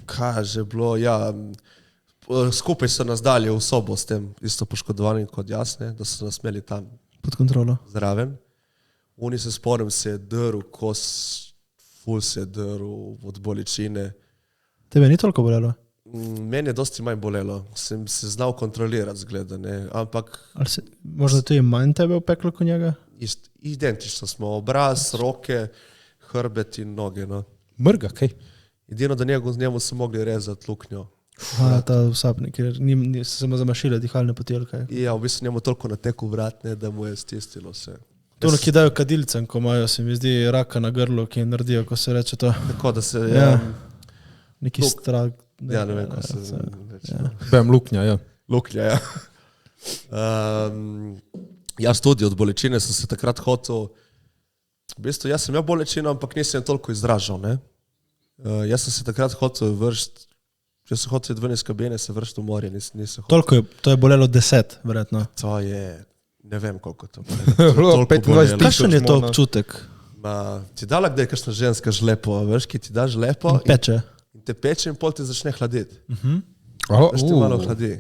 kaj že bilo, ja, skupaj so nas dali v sobo s tem isto poškodovanim kot jaz, ne, da so nas imeli tam pod kontrolo. Zraven. Oni se spomnim, se je drl, ful se je drl od bolečine. Tebe ni toliko bolelo? Meni je dosti manj bolelo, sem se znal kontrolirati zgleda, ne, ampak... Možda to je manj tebe upeklo kot njega? Identično smo, obraz, roke, hrbet in noge, no. Mrga, kaj? Edino, da njemu so mogli rezati luknjo. Ta vsapnik, ker se samo zamašile dihalne poti, ali kaj? Ja, v bistvu njemu toliko nateku vrat, ne, da mu je stisnilo se. To, ki dajo kadilcem, ko imajo, se mi zdi, raka na grlu, ki naredijo, ko se reče to. Tako, da se... Ja. Neki strah. Ja, ne vem, ko se reče. Ja. Bem, luknja, ja. Luknja, ja. Jaz tudi od bolečine sem se takrat hotel... V bistvu, jaz sem imel bolečino, ampak nisem toliko izražal, ne. Jaz sem se takrat hotel vršiti, jaz sem hotel ven iz kabine, se vršiti v morje, nisem hotel. Toliko je, to je bolelo 10, verjetno. To je, ne vem koliko to bolelo. 25 Kakšen je to občutek? Ti dala kdaj kakšna ženska žlepo, veš, ki ti da žlepo peče. In te peče in pol ti začne hladiti. Veš te malo hladi.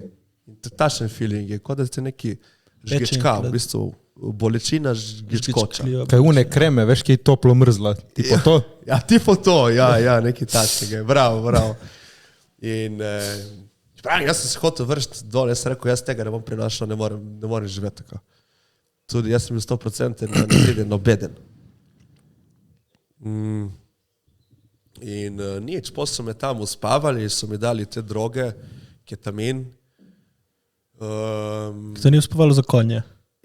In tašen feeling je, kot da te neki žgečka, v bistvu bolečina žgečkoča. Kaj une kreme, veš, ki je toplo mrzla, tipo to? Ja, tipo to, ja, nekaj tačnega, bravo. In jaz sem se hotel vršiti dol, jaz sem rekel, jaz tega ne bom prinašal, ne morem živeti tako. Tudi jaz sem bil 100% ne obeden. In nič, potem so me tam uspavali, so mi dali te droge, ketamin. To ni uspavalo za konje?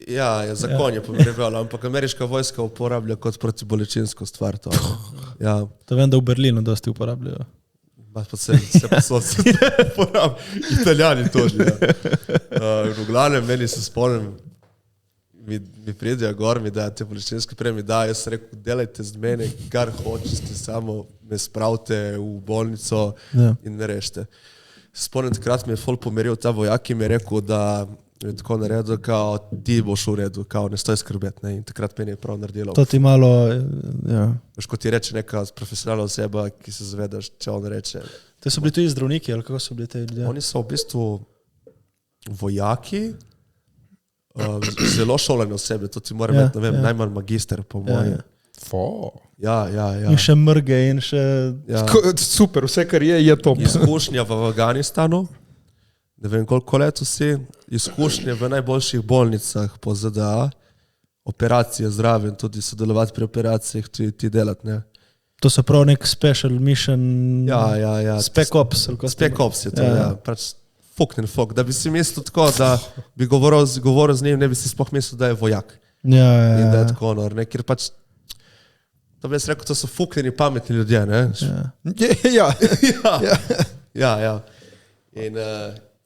Ja, za konje pomrebalo, ampak ameriška vojska uporablja kot protibolečinsko stvar to. Ja. To vem, da v Berlinu dosti uporabljajo. Se posod se uporabljajo, Italijani tudi. Ja. V glavnem, meni se spomnim, mi pridejo gor, mi dajo te bolečinske prej, mi dajo, jaz rekel, delajte z mene, kar hočete, samo me spravite v bolnico in me rešite. Spomnim, takrat mi je fol pomeril ta vojak, ki mi je rekel, da je tako naredil, kao ti boš v redu, kao ne stoj skrbeti, ne, in takrat meni je prav naredilo. To ti malo, ja. Veš, ko ti reče neka profesionalna oseba, ki se zavedaš, če on reče. Te so bili tudi zdravniki, ali kako so bili te ljudje? Oni so v bistvu vojaki, zelo šolene osebe, to ti mora imeti, ne vem, najmanj magister, po mojem. Ja. In še mrge in še... Ja. Super, vse, kar je top. Izkušnja v Afganistanu, ne vem koliko let vsi, izkušnje v najboljših bolnicah po ZDA, operacije zraven, tudi sodelovati pri operacijah, ti delati, ne. To so prav nek special mission... Ja. Spec Ops. Spec Ops je to, ja. Pač fuk, da bi si mislil tako, da bi govoril z njim, ne bi si sploh mislil, da je vojak. Ja. In da je tako nor, ne, ker pač to bi jaz rekel, to so fuknjeni pametni ljudje, ne? Ja. In...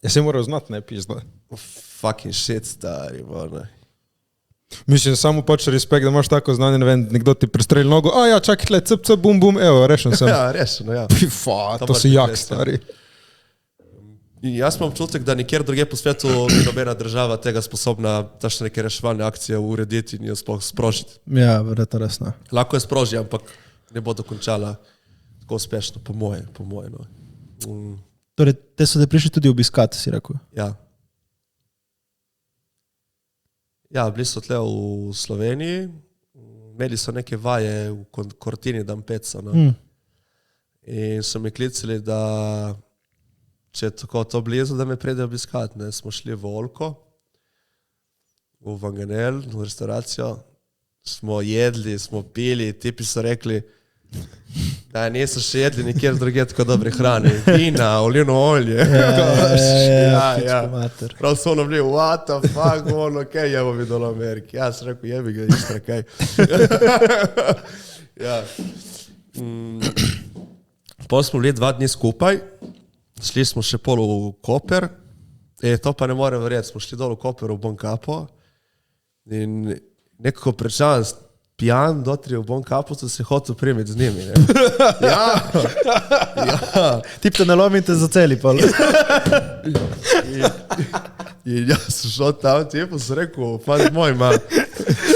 Ja se morajo znati, ne, pizda. Fucking shit, stari, ne. Mislim, samo pač respekt, da imaš tako znanje, ne vem, nekdo ti prestreli nogo, ja, čakaj, tle, cp, bum, bum, evo, rešen sem. Ja, rešeno, ja. To si jak, stari. In jaz imam občutek, da nikjer drugje po svetu ni nobena država tega sposobna tašne neke reševalne akcije urediti in jo sploh sprožiti. Ja, verjetno resno. Lahko je sproži, ampak ne bo dokončala tako uspešno, po moje. No. Torej, te so te prišli tudi obiskati, si rekel? Ja. Ja, bili so tle v Sloveniji, imeli so neke vaje v Cortini d'Ampezzo, no. In so mi klicali, da če je tako to blizu, da me pride obiskati, ne. Smo šli v Olko, v Vanganel, v restauracijo, smo jedli, smo pili, tipi so rekli, da niso še jedli nikjer drugje tako dobre hrane. Vina, olivno olje. Ja. Prav so ono bili, what the fuck, kaj jemo mi dol v Ameriki. Ja, sem rekel, jebi ga, Istra, kaj. Ja. Potem smo bili 2 dni skupaj, šli smo še pol v Koper, to pa ne morem verjeti, smo šli dol v Koper v Bonkapo in nekako prečan pijan, dotri v Bon Capusu se hotel primiti z njimi. Ne? Ja. Tip te nalomite za celi pol. In jaz sem šel tam, tipo sem rekel, fant moj,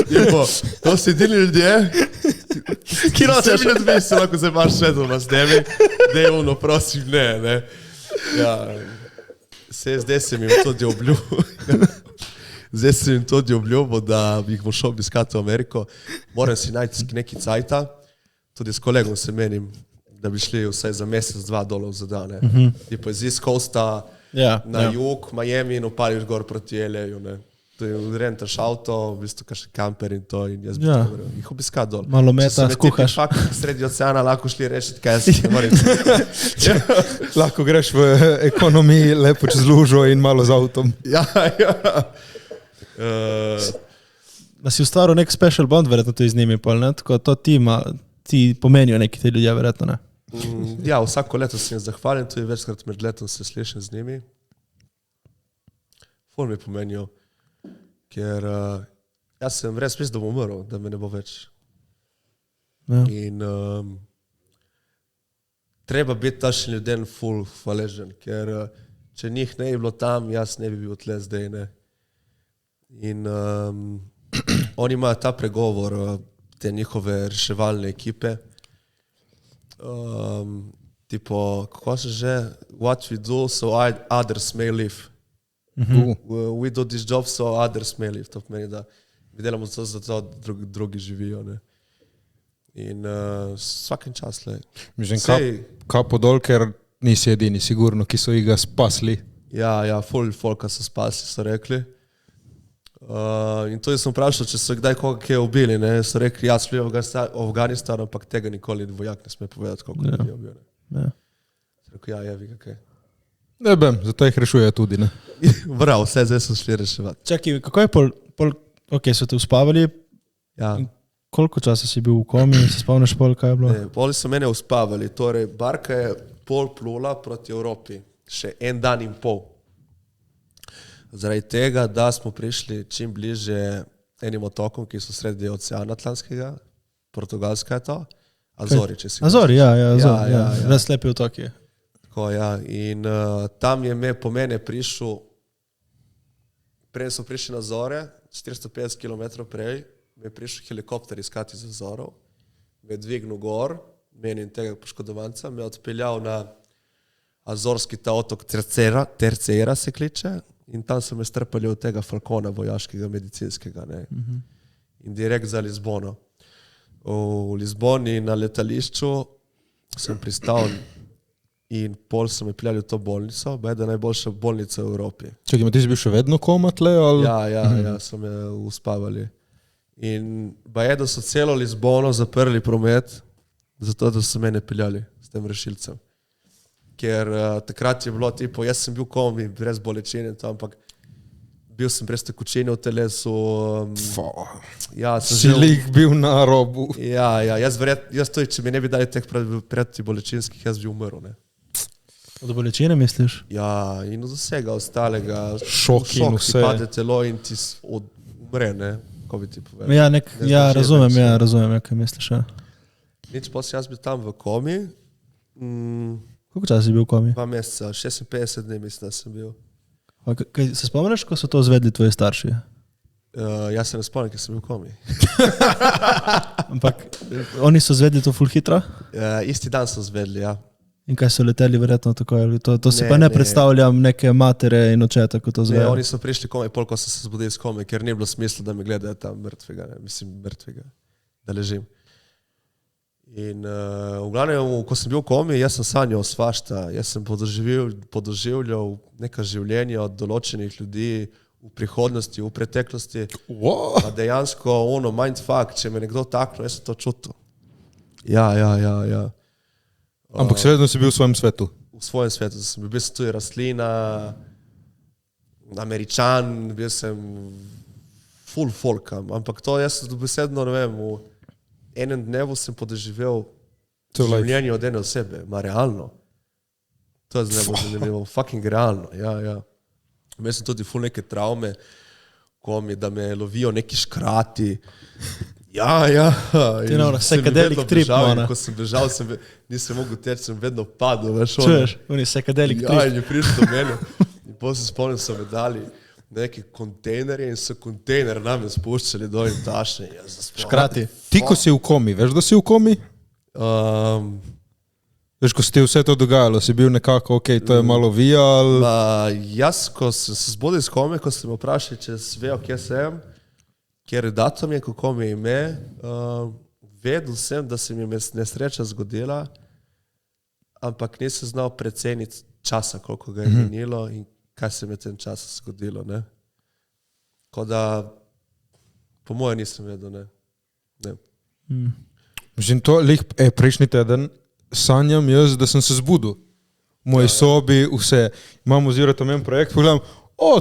tipo, to si edini ljudje, Ki nočeš. 7 let se lahko se baš še doma s temi, devno, prosim, ne. Ja, zdaj sem jim tudi obljubil, da jih bo šel obiskati v Ameriko. Moram si najti neki cajta, tudi s kolegom se menim, da bi šli vsaj za mesec, 2 dolov za dan. Tipo iz East Coasta na jug, Miami in upališ gor proti LA-ju. To je rentaš avto, v bistvu kakšen kamper in to, in jaz bi jih obiskati dol. Malo meta, skuhaš. Sredi oceana lahko šli rešiti, kaj se ne moram. Lahko greš v ekonomiji lepo čez lužo in malo z avtom. Ja. Da si ustvaril nek special bond, verjetno tudi z njimi, pol, ne? Tako to ti pomenijo neki ti ljudje, verjetno, ne? Ja, vsako leto sem jim zahvalen, tudi večkrat med letom se slišim z njimi. Ful mi pomenijo, ker jaz sem res mislil, da bom umrl, da me ne bo več. Ja. In treba biti tašnim ljudem ful hvaležen, ker če njih ne bi bilo tam, jaz ne bi bil tle zdaj, ne. In oni imajo ta pregovor, te njihove reševalne ekipe, tipo, kako se že, what we do so others may live. We do this job so others may live. To pomeni, da mi delamo to zato, drugi živijo. Ne? In vsakem čas. Mislim, kapo dol, ker nisi edini, sigurno, ki so jih spasli. Ja, folka so spasli, so rekli. In to sem vprašal, če so kdaj koga kaj ubili. Ne? So rekli, jaz šli v Afganistanu, ampak tega nikoli vojak ne sme povedati, koliko ljudi je ubil. Ja. Rekel, ja, jevi, kaj. Ne vem, zato jih rešuje tudi, ne? Prav, vse zdaj so šli reševati. Čakaj, kako je ok, so te uspavali? Ja. Koliko časa si bil v komi, se spomniš pol, kaj je bilo? Poli so mene uspavali, torej barka je pol plula proti Evropi, še 1 dan in pol. Zaradi tega, da smo prišli čim bliže enim otokom, ki so sredi oceana Atlantskega, Portugalska je to, Azori, če si. Azori, ja, res lepi otoki. Tako, ja, in tam je po mene prišel, prej so prišli na Azore, 450 km prej, me je prišel helikopter iskati iz Azorov, me je dvignil gor, meni in tega poškodovanca, me je odpeljal na azorski ta otok Terceira se kliče, in tam so me strpali od tega falkona vojaškega, medicinskega, ne. In direkt za Lizbono. V Lizboni na letališču sem pristal in pol so me peljali v to bolnico, beda najboljša bolnica v Evropi. Čakaj, ti si bil še vedno koma tle? Ali? Ja, so me uspavali. In da so celo Lizbono zaprli promet, zato da so mene peljali s tem rešilcem. Ker takrat je bilo tipo, jaz sem bil komi, brez bolečine, ampak bil sem brez tekočine v telesu. Si lik bil na robu. Ja, jaz to, če mi ne bi dali teh bolečinskih, jaz bi umrl, ne. Od bolečine misliš? Ja, in od vsega ostalega. Šok in vse. Ti pade telo in ti umre, ne, ko bi ti povedal. Razumem, kaj misliš, ja. Nič, pa si jaz bil tam v komi. Koliko časa si bil v komi? 2 meseca, 56 dni mislim, da sem bil. Se spomniš, ko so to zvedli tvoji starši? Jaz se ne spomnim, ker sem bil v komi. Ampak oni so zvedli to ful hitro? Isti dan so zvedli, ja. In kaj so leteli verjetno tako? To si pa ne predstavljam neke matere in očeta, ko to zvejo. Ne, oni so prišli komi, pol ko so se zbudili s komi, ker ni bilo smisla, da me gledajo tam mrtvega, ne. Mislim, mrtvega, da ležim. In v glavnem, ko sem bil v komi, jaz sem sanjal svašta, jaz sem podoživljal neka življenja od določenih ljudi v prihodnosti, v preteklosti. Pa dejansko mindfuck, če me nekdo takno, jaz sem to čutil. Ja. Ampak seveda si bil v svojem svetu. V svojem svetu sem bil tudi rastlina, Američan, bil sem full folkam, ampak to jaz dobesedno, ne vem, v enem dnevu sem podoživel življenje od ene osebe, realno. To je zelo zanimivo, fucking realno, ja. Imel sem tudi ful neke travme, da me lovijo neki škrati Ja. Ti na psychedelic trip, ona. Ko sem bežal, nisem mogel teči, sem vedno padel. Čuješ, oni psychedelic Ja, trip. in je prišel do mene. In potem se spomnim, so me dali neke kontejnerje in so kontejner name spuščali dol in tašne. Škrati. Ti, ko si v komi, veš, da si v komi? Veš, ko si ti vse to dogajalo, si bil nekako, ok, to je malo vijal. Jaz, ko sem se zbudil iz kome, ko sem vprašal, če vejo, kje sem, kjer je datum je, kako mi je ime, vedel sem, da se mi je nesreča zgodila, ampak nisem znal preceniti časa, koliko ga je minilo in kaj se mi je tem času zgodilo. Ne? Tako da, po moje nisem vedel, ne. Mislim, to prejšnji teden sanjam jaz, da sem se zbudil. V moji sobi, vse. Imam oziroma tam en projekt, pogledam,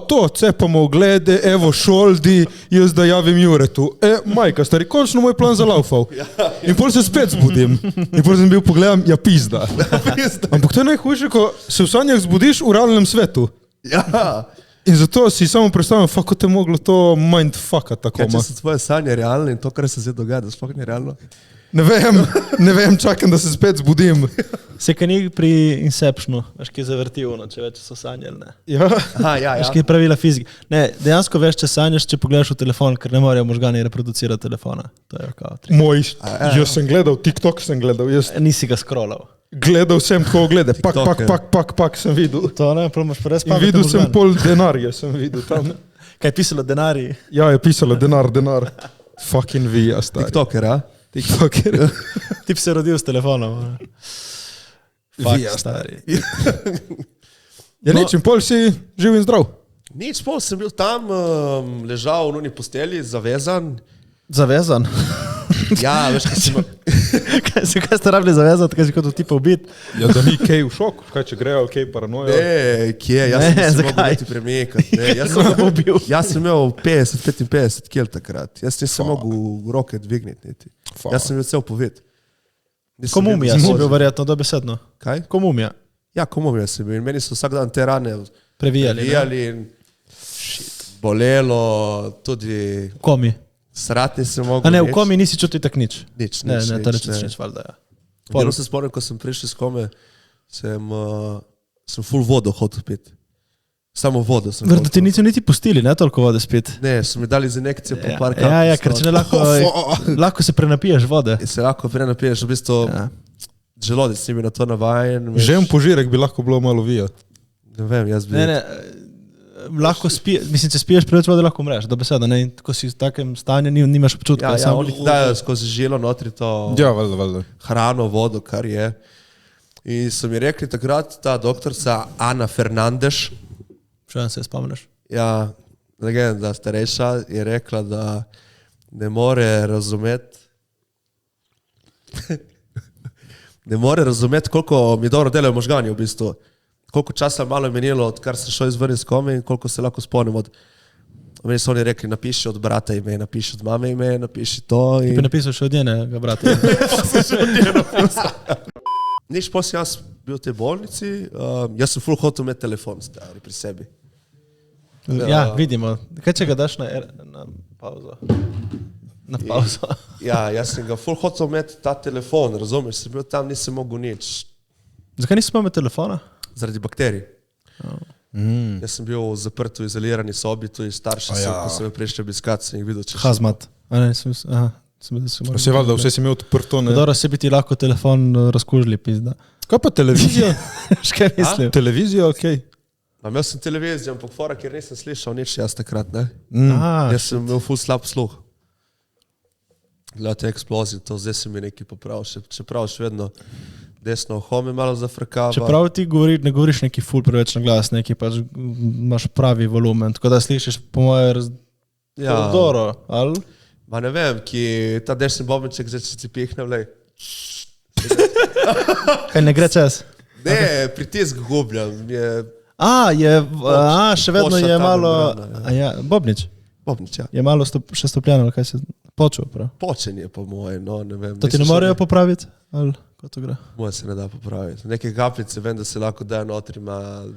to, cepamo oglede, evo šoldi, jaz da javim Juretu. Majka, stari, končno moj plan zalaufal. In potem se spet zbudim. In potem sem bil pogledam, ja pizda. Ampak to je najhujše, ko se v sanjah zbudiš v realnem svetu. Ja. In zato si samo predstavljam, kako te moglo to mindfuckat tako. Če so tvoje sanje realne in to, kar se zdaj dogaja, da sploh ni realno. Ne vem, čakam, da se spet zbudim. Se kaj ni pri Inceptionu, veš, ki je zavrtil, če več so sanjali, ne? Ja. Veš, ki je pravila fizike. Ne, dejansko veš, če sanjaš, če pogledaš v telefon, ker ne morejo možgani reproducirati telefona. To je kao trik. Jaz sem gledal, TikTok sem gledal, Nisi ga scrollal. Gledal sem tako oglede, pak, sem videl. To ne, promaš pa res In videl sem pol denarja, sem videl tam. Kaj je pisalo denarji? Ja, je pisalo denar. Fucking vija, stari. TikToker, a? TikToker. Ti bi se rodil s telefonom. Vija, stari. Ja, nič, in pol si živ in zdrav. Nič, pol sem bil tam, ležal v nuni posteli, zavezan. Zavezan? Ja, veš, kaj ste rabili zavezati, kaj si kot tipa ubit? Ja, da ni kaj v šoku, kaj če grejo, kaj paranoja. Ne, kje, jaz sem mogel biti premijekat. Jaz sem imel 55 kil takrat. Jaz nisem mogel roke dvigniti niti. Jaz sem bil cel poved. Ko mumija si bil verjetno dobesedno. Kaj? Ko mumija. Ja, ko mumija si bil. In meni so vsak dan te rane previjali in bolelo, tudi komi. Srati sem mogel. A ne, v komi nisi čutil tak nič? Nič. Ne, to rečeš nič, valjda, ja. Polo se spomnim, ko sem prišel iz kome, sem full vodo hotel piti. Samo vodo sem hotel. Ti niso niti pustili, ne toliko vode spiti? Ne, so mi dali z injekcijo po par kapljah. Ja, ker če ne lahko se prenapiješ vode. Se lahko prenapiješ, v bistvu želodec ni bil na to navajen. Že en požirek bi lahko bilo malo vija. Ne vem, jaz bi... Ne, lahko spiješ, mislim, če spiješ preveč vode, lahko umreš, dobesedno, ne, in ko si v takem stanju, nimaš občutka. Ja, oni dajo skozi žilo notri to valjda. Hrano, vodo, kar je. In so mi rekli takrat, ta doktorica Ana Fernandez, še se spomniš? Ja, legenda starejša, je rekla, da ne more razumeti, koliko mi dobro delajo možgani v bistvu. Koliko časa malo je menilo, odkar sem šel izven iz kome in koliko se lahko spomnim od... Meni so oni rekli, napiši od brata ime, napiši od mame ime, napiši to in... Ti bi napisal še od njenega brata. Nič, potem jaz bil v tej bolnici, jaz sem full hotel imeti telefon stari pri sebi. Ja, vidimo. Kaj če ga daš na pauzo? Na pauzo. Ja, jaz sem ga full hotel imeti ta telefon, razumeš, sem bil tam, nisem mogel nič. Zakaj nisi imel telefona? Zaradi bakterij. Jaz sem bil zaprt v izolirani sobi, tu je starši, ko sem prišel obiskat, sem jih videl, če Hazmat. Vse valjda, vse si imel odprto, ne? Dobro, se bi ti lahko telefon razkužili, pizda. Kaj pa televizija? Škaj mislim? Televizija, okej. Imel sem televizijo, ampak fora, ker nisem slišal nič jaz takrat, ne? Jaz sem imel full slab sluh. Glede te eksplozije, to zdaj se mi nekaj popravil, čeprav še vedno desno uho mi malo zafrkava. Čeprav ti ne govoriš neki ful preveč na glas, neki pač imaš pravi volumen, tako da slišiš po moje dobro, ali? Ma ne vem, ki ta desni bobenček zdaj se ti pihne, vlej. Kaj ne gre čas? Ne, pritisk gubljam. Še vedno je malo... Bobnič? Bobnič, ja. Je malo še stopljeno, kaj se počel, prav? Počen je po moje, no, ne vem. To ti ne morejo popraviti, ali? Kot to gre? Moje se ne da popraviti. Neke kapljice vem, da se lahko dajo notri, ma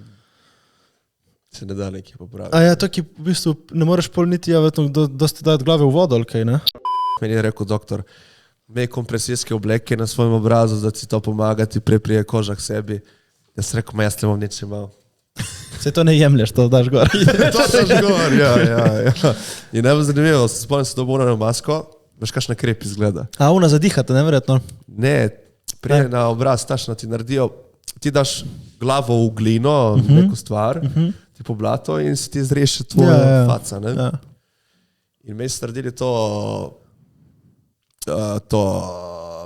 se ne da nekaj popraviti. To ki v bistvu ne moreš pol niti dosti dati glave v vodo, ali kaj, ne? meni je rekel doktor, imej kompresijske obleke na svojem obrazu, da ti to pomaga, ti preprije koža k sebi. Jaz sem rekel, jaz ne bom nič imel. Se to ne jemlješ, to daš gor. To daš gor, ja. In najbolj zanimivo, spomnim se, da bo na masko, veš, kakšna krep izgleda. A, ona zadihata, neverjetno. Ne, prej na obraz, tačno ti naredijo, ti daš glavo v glino, neko stvar, ti po blato in si ti zreši tvoja faca, ne? Ja. In meni so naredili to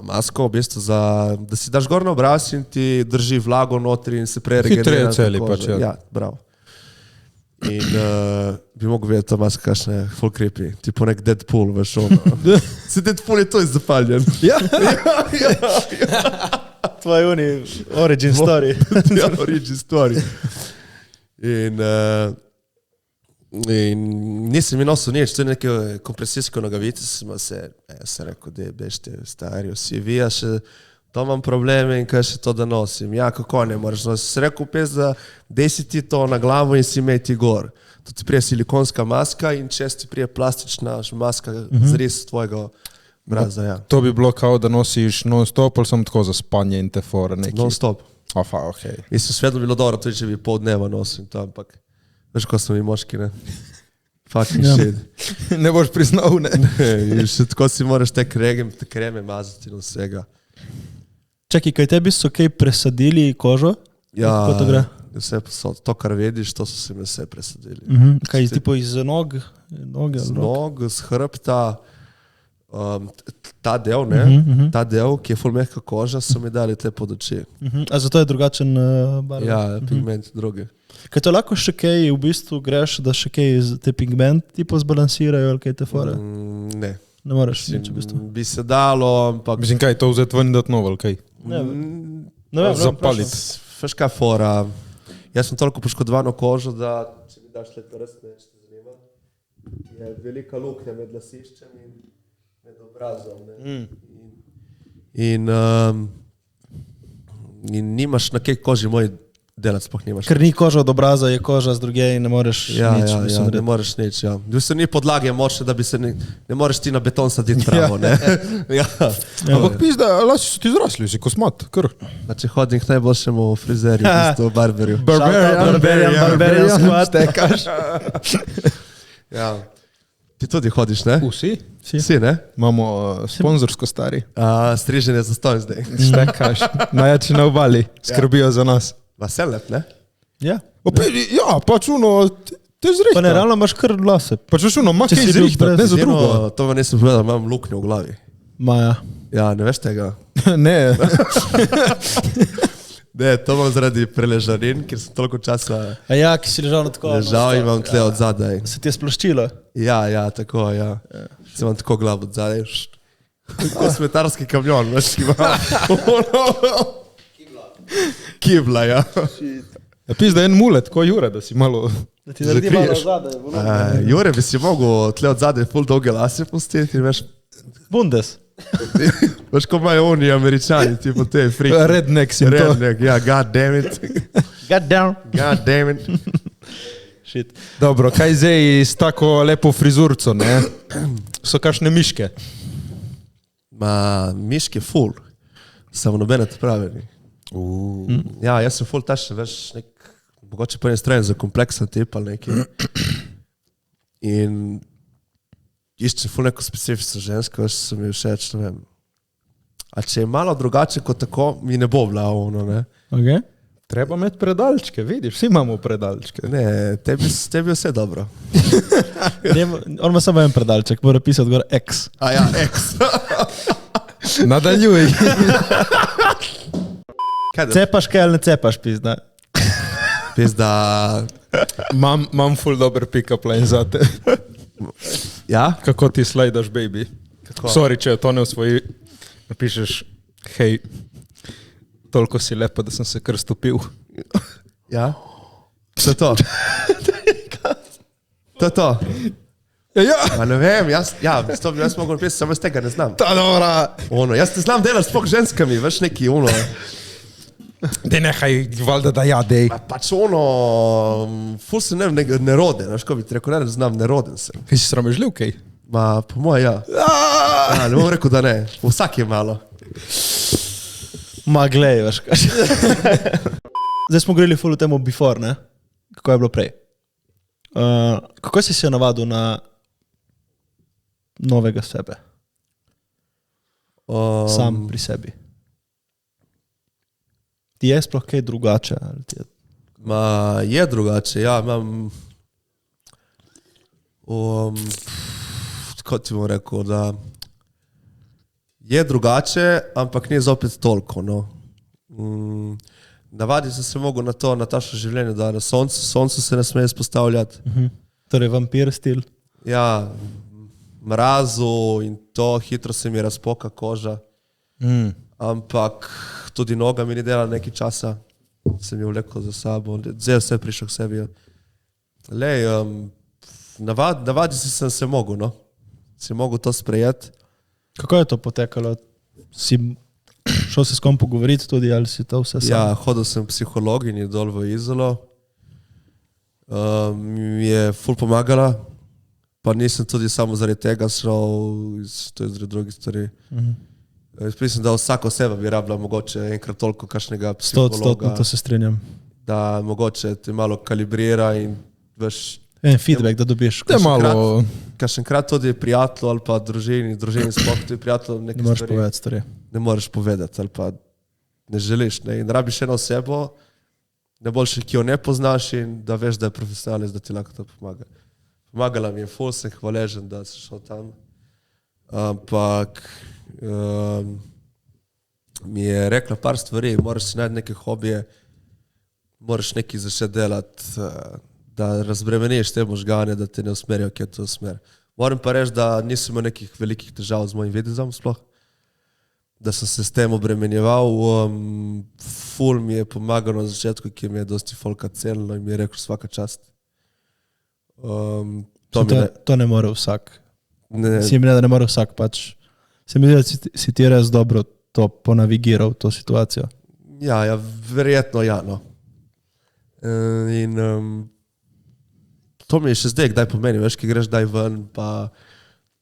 masko, v bistvu, da si daš gor na obraz in ti drži vlago notri in se preregenerira. Hitreje celi pač, ja. Ja, bravo. In bi mogel vedeti ta maska, kakšne full creepy, tipo nek Deadpool, veš, ono. Se Deadpool je to izzapaljen. Ja. Tvoj origin story. Ja, origin story. In nisem mi nosil nič, to je neke kompresijske nogavice, sem rekel, da bešte stari, vsi vi, a še to imam probleme in kaj še to da nosim. Ja, kako ne moraš nositi? Sem rekel, pes, da desi ti to na glavo in si imeti gor. To ti prije silikonska maska in čez ti prije plastična maska zres tvojega obraza, ja. To bi bilo kao, da nosiš non-stop, ali sem tako za spanje in te fore neki? Non-stop. Ofa, okej. In sem svetlo bilo dobro, tudi če bi pol dneva nosil to, ampak veš, ko smo mi moški, ne? Fucking shit. Ne boš priznal, ne? In še tako si moraš te kreme mazati in vsega. Čakaj, kaj tebi so kaj presadili kožo? Ja, Kako to gre? vse posod. To, kar vidiš, to so si mi vse presadili. Kaj, tipo iz nog? Noge, Z nog, z hrbta, ta del, ne? Ta del, ki je ful mehka koža, so mi dali te pod oči. A zato je drugačen barv? Ja, pigment drugi. Kaj to lahko še kaj, v bistvu greš, da še kaj te pigment tipo zbalansirajo ali kaj te fore? Ne. Ne moreš nič, v bistvu. Bi se dalo, ampak... Mislim, kaj, to vzeti ven dat novel, kaj? Ne vem, Zapaliti. Veš kaj fora? Jaz sem toliko poškodovano kožo, da če mi daš le prstne, če te zanima, je velika luknja med lasiščem in med obrazom. Ne? In nimaš na kaj koži moj delati, sploh nimaš. Ker ni koža od obraza, je koža z druge in ne moreš nič. Ja, ne moreš nič, ja. V bistvu ni podlage močne, da bi se ne moreš ti na beton saditi pravo, ne? Ja. Ampak pizda, lasi so ti zrasli, si kosmat, kar. Znači hodim k najboljšemu frizerju, v bistvu barberju. Barbarian squad. Tekaš. Ja. Ti tudi hodiš, ne? Vsi? Si, ne? Imamo sponzorsko stari. Striženje za stojn zdaj. Štekaš. Najjači na obali, skrbijo za nas. Vaselet, ne? Ja. Ja, pač uno, te zrihta. Pa ne, realno imaš kar lase. Pač uno, ma Če kaj si bil zrihta, brez ne za drugo. To vam nisem povedal, imam luknjo v glavi. Maja. Ja, ne veš tega? Ne. Ne, to imam zaradi preležarin, ker sem toliko časa A ja, ki si ležal na tako. ležal in imam tle od zadaj. Se ti je sploščilo? Ja, tako, ja. Se imam tako glavo od zadaj. Kot smetarski kamion, veš, ki ima. Kibla, ja. Pizda en mulet, ko Jure, da si malo Da ti naredi malo zakriješ. zadaj. Jure, bi si mogel tle od zadaj ful dolge lase pustiti, veš, Bundes. veš, ko imajo oni američani, tipo te friki. Redneck si to. Redneck, ja, god damn it. God down. God damn it. Shit. Dobro, kaj zdaj s tako lepo frizurco, ne? So kakšne miške? Ma, miške ful. Samo nobene te pravi ni. Ja, jaz sem ful tašen, veš, mogoče pa ne strojen za kompleksen tip ali nekaj. In iščem ful neko specifično žensko, veš, so mi všeč, ne vem. A če je malo drugače kot tako, mi ne bo bila ono, ne? Okay. Treba imeti predalčke, vidiš, vsi imamo predalčke. Ne, tebi vse dobro. On ima samo en predalček, mora pisati gor X. A ja, ex. Nadaljuj. Cepaš kaj ali ne cepaš, pizda? Pizda. Mam ful dober pick-up line zate. Ja? Kako ti slajdaš, baby? Kako? Sorry, če to ne usvoji, napišeš, hej, toliko si lepa, da sem se kar stopil. Ja? To je to. To je to. Ja, Ma ne vem, jaz mogo napisati, samo jaz tega ne znam. ta dobra. Ono, jaz ne znam delati sploh ženskami, veš neki ono. Dej nehaj, valjda da ja, dej. Pač ono, ful se neroden, veš ko bi ti rekel, ne znam, neroden sem. Kaj si sramežljiv, kaj? Po moje, ja. Ne bom rekel, da ne. Vsak je malo. Ma, glej, veš kaj. Zdaj smo govorili ful o temu before, ne? Kako je bilo prej. Kako si se navadil na novega sebe? Sam pri sebi. Ti je sploh kaj drugače? Ali ti je... Je drugače, ja. Imam... Tako ti bom rekel, da je drugače, ampak ni zopet toliko, no. Navadil sem se mogel na to, na tašno življenje, da na soncu se ne sme izpostavljati. Torej vampir stil? Ja, mrazu in to, hitro se mi razpoka koža. Ampak tudi noga mi ni delala nekaj časa, sem jo vlekel za sabo, zdaj vse prišel k sebi. Lej, navadil sem se mogel, no. Si mogel to sprejeti. Kako je to potekalo? Si šel se s kom pogovoriti tudi, ali si to vse sam? Ja, hodil sem psihologinji dol v Izolo. Mi je ful pomagala, pa nisem tudi samo zaradi tega šel, to je zaradi drugih stvari. Mislim, da vsako oseba bi rabila mogoče enkrat toliko kakšnega psihologa. 100%, to se strinjam. Da mogoče te malo kalibrira in veš... En feedback, da dobiš. Kakšenkrat tudi prijatelj ali pa družini sploh tudi prijatelj neke ne moreš povedati stvari. Ne moreš povedati ali pa ne želiš. Ne? In rabiš eno osebo, najboljše, ki jo ne poznaš in da veš, da je profesionalec, da ti lahko to pomaga. Pomagala mi je ful, sem hvaležen, da sem šel tam. Ampak mi je rekla par stvari, moraš si najti neke hobije, moraš nekaj začeti delati, da razbremeniš te možgane, da te ne usmerijo, kje to smer. Moram pa reči, da nisem imel nekih velikih težav z mojim videzom sploh, da sem se s tem obremenjeval. Ful mi je pomagalo na začetku, ki mi je dosti folka cenilo in mi je rekel svaka čast. To ne more vsak. Si mi ne, da ne more vsak pač. Se mi zdi, da si ti res dobro to ponavigiral, to situacijo. Ja, verjetno ja, no. In to mi je še zdaj, kdaj pomeni, veš, ki greš daj ven, pa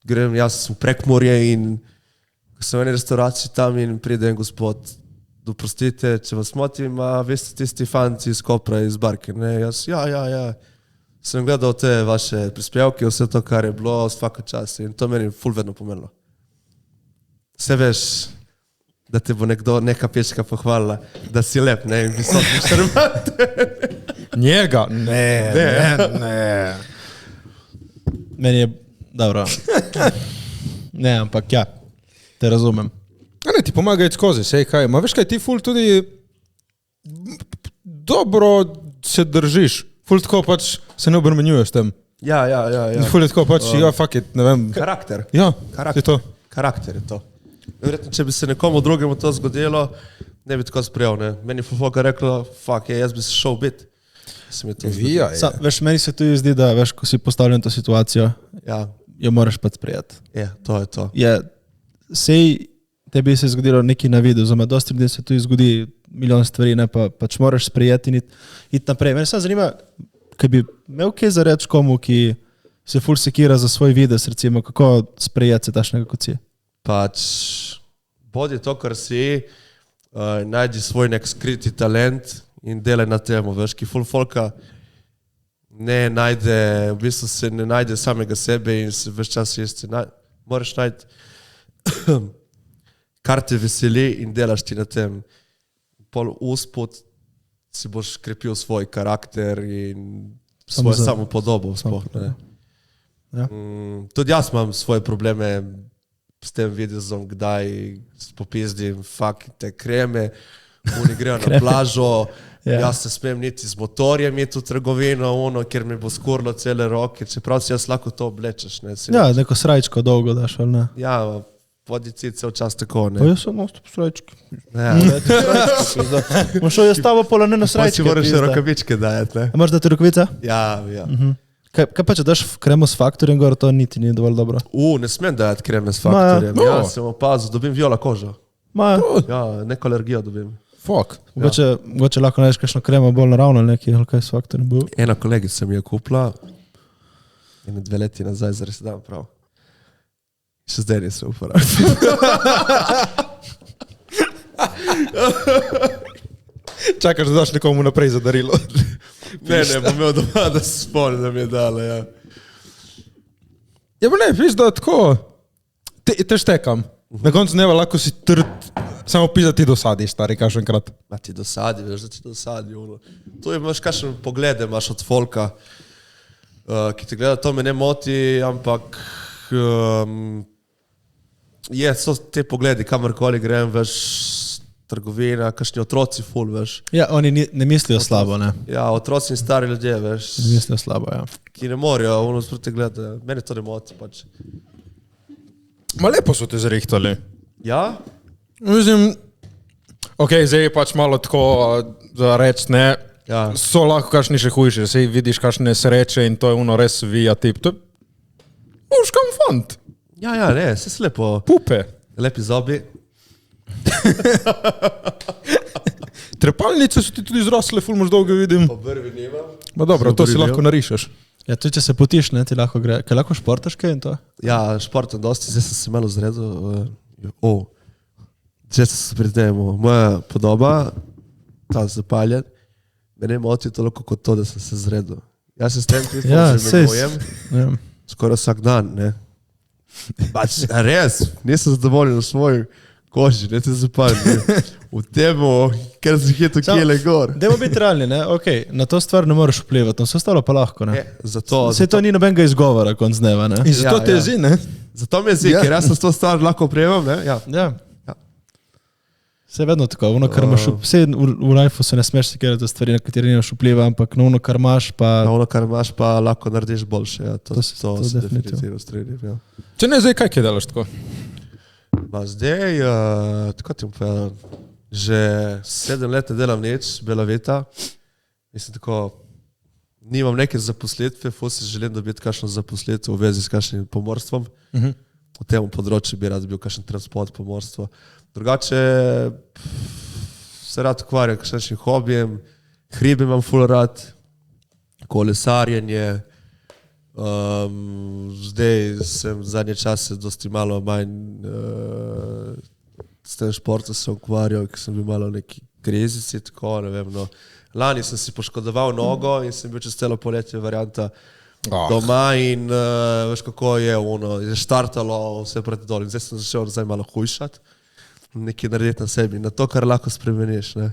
grem, jaz sem v Prekmurje in sem v eni restauraciji tam in pride en gospod, doprostite, če vas motim, a veste tisti fanci iz Kopra, iz Barke, ne, jaz, ja. Sem gledal te vaše prispevke, vse to, kar je bilo, svaka čast in to meni ful vedno pomenilo. Se veš, da te bo neka pečka pohvalila, da si lep, ne, in visoki šarmante. Njega? Ne. Meni je, dobro. Ne, ampak ja, te razumem. Ne, ti pomagaj skozi, sej kaj. Ma veš kaj, ti ful tudi dobro se držiš. Ful tako pač se ne obremenjuješ tem. Ja. Ful je tako pač, fuck it, ne vem. Karakter. Ja, je to. Karakter je to. Verjetno, če bi se nekomu drugemu to zgodilo, ne bi tako sprejel, ne. Meni je fulfoka rekla, fuck, jaz bi se šel biti. Veš, meni se tudi zdi, da veš, ko si postavljen to situacijo, jo moraš pač sprejeti. Ja, to je to. Sej tebi se je zgodilo nekaj na vidu, zame dosti ljudi se tudi zgodi milijon stvari, ne, pač moraš sprejeti in iti naprej. Mene samo zanima, kaj bi imel kaj za reči komu, ki se ful sekira za svoj videz, recimo, kako sprejeti se tašnega kot si? Pač, bodi to, kar si, najdi svoj nek skriti talent in delaj na temu, veš, ki ful folka ne najde, v bistvu se ne najde samega sebe in se veš čas jesti. Moraš najti, kar te veseli in delaš ti na tem. Pol uspod si boš krepil svoj karakter in svojo samopodobo. Ja. Tudi jaz imam svoje probleme s tem videzom, kdaj popizdim, fuck, te kreme, oni grejo na plažo, jaz se smem niti z motorjem iti v trgovino, ker mi bo skurlo cele roke, čeprav si jaz lahko to oblečeš. Ne, ja, neko srajčko dolgo daš, ali ne? Ja, podici cel čas tako, ne. Pa jaz sem ostop srajčki. Ja. Mošel jaz tabo pola ne na srajčke. Pa si moraš še rokavičke dajati, ne. A moraš dati rokavica? Ja. Kaj pa če daš kremo s faktorjem gor, to niti ni dovolj dobro? Ne smem dajati kreme s faktorjem. Ja, sem opazil, dobim viola kožo. Ja, neko alergijo dobim. Fuck. Mogoče lahko najdeš kakšno kremo bolj naravno ali nekaj, ali kaj s faktorjem bo. Ena kolegica mi je kupila in 2 leti nazaj zares dan prav. Še zdaj nisem uporabil. Čakaš, da daš nekomu naprej za darilo. Ne, bom imel doma, da se spomnim, da mi je dala, ja. Ja, pa ne, viš, da tako, te štekam. Na koncu dneva lahko si trd, samo pisa ti dosadi, stari, kaš enkrat. Ma ti dosadi, veš, da ti dosadi. Ono. To imaš kakšen pogled, imaš od folka, ki te gleda, to me ne moti, ampak so te pogledi, kamorkoli grem, veš, trgovina, kakšni otroci ful, veš. Ja, oni ne mislijo slabo, ne? Ja, otroci in stari ljudje, veš. Ne mislijo slabo, ja. Ki ne morajo, ono sproti gleda, mene to ne moti, pač. Ma lepo so te zrihtali. Ja? Mislim, zdaj je pač malo tako, da reč ne, Ja. so lahko kakšni še hujši, sej vidiš kakšne sreče in to je ono res vija tip. To je uškam fant. Ja, ne, se slepo. Pupe. Lepi zobi. Trepalnice so ti tudi zrasle, ful mož dolgo vidim. Obrvi nimam. Ma dobro, to si lahko narišeš. Ja, tudi če se potiš, ne, ti lahko gre. Kaj lahko športaš kaj in to? Ja, športam dosti, zdaj sem se malo zredil. Zdaj se pridemo. Moja podoba, ta zapaljen, me ne moti toliko kot to, da sem se zredil. Jaz se s tem tudi pojem, skoraj vsak dan, ne. Pač, res, nisem zadovoljen v svoji koži, ne te zapaljen. V temu, ker si hitu kile gor. Dajmo biti realni, ne, na to stvar ne moreš vplivati, no, vse ostalo pa lahko, ne. Sej to ni nobenega izgovora konc dneva, ne. In zato te jezi, ne? Zato me jezi, ker jaz sem s to stvar lahko prijemam, ne, ja. Vse je vedno tako, ono, kar imaš, vse v lifeu se ne smeš sekirati za stvari, na kateri nimaš vpliva, ampak na ono, kar imaš, pa... Na ono, kar imaš, pa lahko narediš boljše, ja, to se definitivno strinjam, ja. Če ne, zdaj kaj delaš tako? Ma zdaj, tako ti bom povedal, že 7 let ne delam nič, bela veta, mislim tako, nimam neke zaposlitve, ful si želim dobiti kakšno zaposlitev v vezi s kakšnim pomorstvom, v tem področju bi rad bil kakšen transport, pomorstvo. Drugače se rad ukvarjam kakšnim hobijem, hribe imam ful rad, kolesarjenje, zdaj sem zadnje čase dosti malo manj s tem športom se ukvarjal, ker sem bil malo neki grezici, tako, ne vem, no. Lani sem si poškodoval nogo in sem bil čez celo poletje varianta doma in veš kako je ono, je štartalo vse proti dol in zdaj sem začel zdaj malo hujšati, nekaj narediti na sebi, na to, kar lahko spremeniš, ne.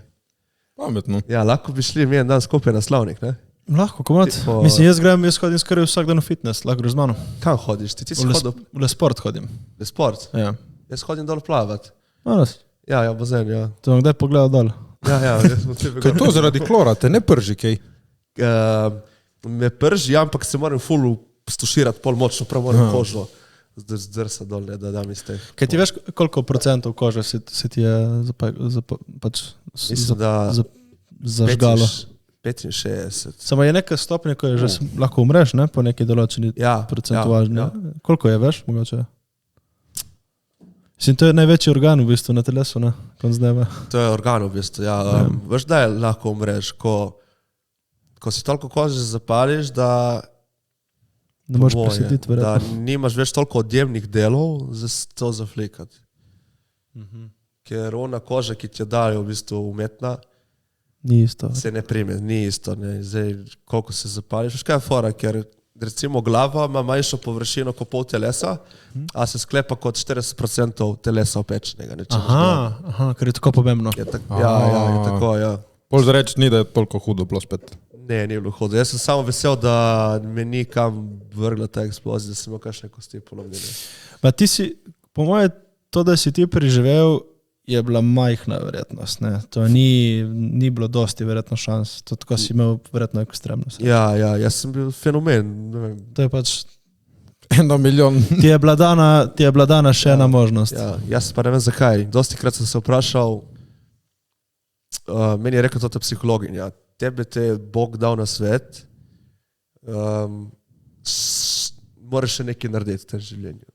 Pametno. Ja, lahko bi šli mi en dan skupaj na Slavnik, ne. Lahko, komod. Mislim, jaz hodim skoraj vsak dan v fitness, lahko greš z mano. Kam hodiš? Ti si hodil? V sport hodim. V sport? Ja. Jaz hodim dol plavat. Maras. Ja, bazen, ja. To vam kdaj pogledal dol. Ja, jaz sem tebe Kaj to zaradi klora, te ne prži kaj? Me prži, ampak se moram ful stuširati pol močno, prav moram kožo zdrsa dol, ne, da dam iz teh. Kaj ti veš, koliko procentov kože se ti je zažgalo? 65. Samo je neka stopnja, ko je že lahko umreš, ne, po neki določeni procentuažni. Ja. Koliko je, veš, mogoče? Mislim, to je največji organ v bistvu na telesu, ne, konc dneva. To je organ v bistvu, ja. Veš, da je lahko umreš, ko si toliko kože zapališ, da ne moreš presediti, verjetno. Da nimaš več toliko odjemnih delov za to zaflikati. Ker ona koža, ki ti je dajo v bistvu umetna, ni isto. Se ne prime, ni isto. Ne. Zdaj, koliko se zapališ, veš kaj je fora, ker recimo glava ima manjšo površino kot pol telesa, a se sklepa kot 40% telesa opečnega. Aha, ker je tako pomembno. Je tako, ja. Pol za reči ni, da je toliko hudo bilo spet. Ne, ni bilo hudo. Jaz sem samo vesel, da me ni kam vrgla ta eksplozija, da sem imel kakšne kosti polomljene. Pa ti si, po moje, to, da si ti preživel, je bila majhna verjetnost, ne. To ni bilo dosti verjetno šans. To tako si imel verjetno ekstremno. Ja, jaz sem bil fenomen. To je pač 1 milijon. Ti je bila dana še ena možnost. Ja, jaz pa ne vem zakaj. Dosti krat sem se vprašal, meni je rekel to psihologinja, tebe te Bog dal na svet, moraš še nekaj narediti v tem življenju.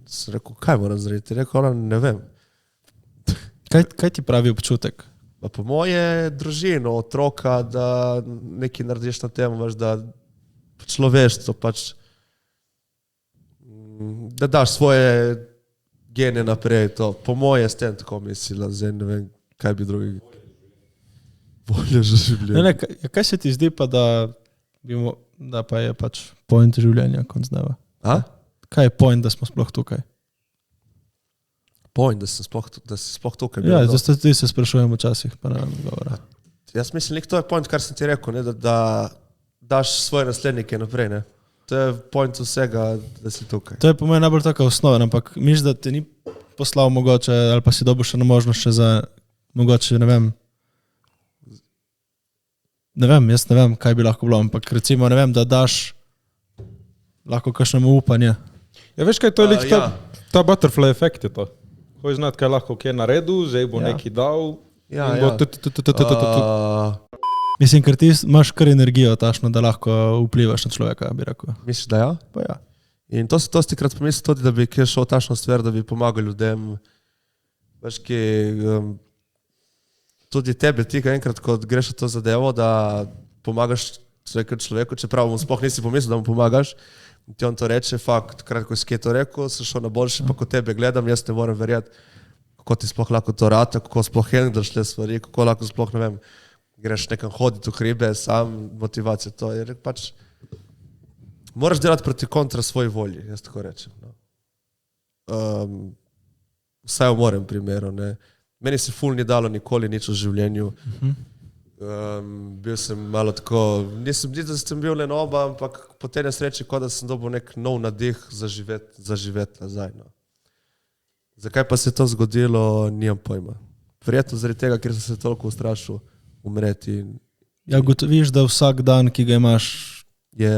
Sem rekel, kaj moram narediti? Rekel, ne vem. Kaj ti pravi občutek? Pa po moje družino, otroka, da nekaj narediš na tem, da človeštvo pač, da daš svoje gene naprej, to. Po moje s tem tako mislila, zdaj ne vem, kaj bi drugi bolje za življenje. Kaj se ti zdi pa, da pa je pač point življenja konc dneva? Kaj je point, da smo sploh tukaj? Point, da si sploh tukaj. Ja, zato tudi se sprašujem včasih, pa ne vem govora. Jaz mislim, to je point, kar sem ti rekel, ne, da daš svoje naslednike naprej. Ne. To je point vsega, da si tukaj. To je po mojem najbolj taka osnova, ampak misliš, da te ni poslal mogoče, ali pa si dobil še na možnost še za mogoče, ne vem, jaz ne vem, kaj bi lahko bilo, ampak recimo, ne vem, da daš lahko kakšnemu upanje. Ja, veš kaj, to je ta butterfly efekt je to. Hoji znati, kaj lahko kje naredil, zdaj bo neki dal. Mislim, ker ti imaš kar energijo tašno, da lahko vplivaš na človeka, bi rekel. Misliš, da ja? Pa ja. In to si krat pomislil tudi, da bi kje šel tašno stvar, da bi pomagal ljudem. Veš, ki tudi tebe, ti enkrat, ko greš v to zadevo, da pomagaš človeku, čeprav mu sploh nisi pomislil, da mu pomagaš, ti on to reče, fakt, kratko si kje to rekel, se šel na boljše, pa ko tebe gledam, jaz ne morem verjeti, kako ti sploh lahko to rata, kako sploh handlaš te stvari, kako lahko sploh, ne vem, greš nekam hoditi v hribe, sam motivacija to. Jer pač moraš delati proti kontra svoji volji, jaz tako rečem. No. Vsaj v morem primeru. Ne. Meni se ful ni dalo nikoli nič v življenju. Bil sem malo tako, nisem da sem bil len oba, ampak po tej nesreči, kot da sem dobil nek nov nadih za živeti nazaj. No. Zakaj pa se to zgodilo, nimam pojma. Verjetno zaradi tega, ker sem se toliko ustrašil umreti. Ja, gotoviš, da vsak dan, ki ga imaš, je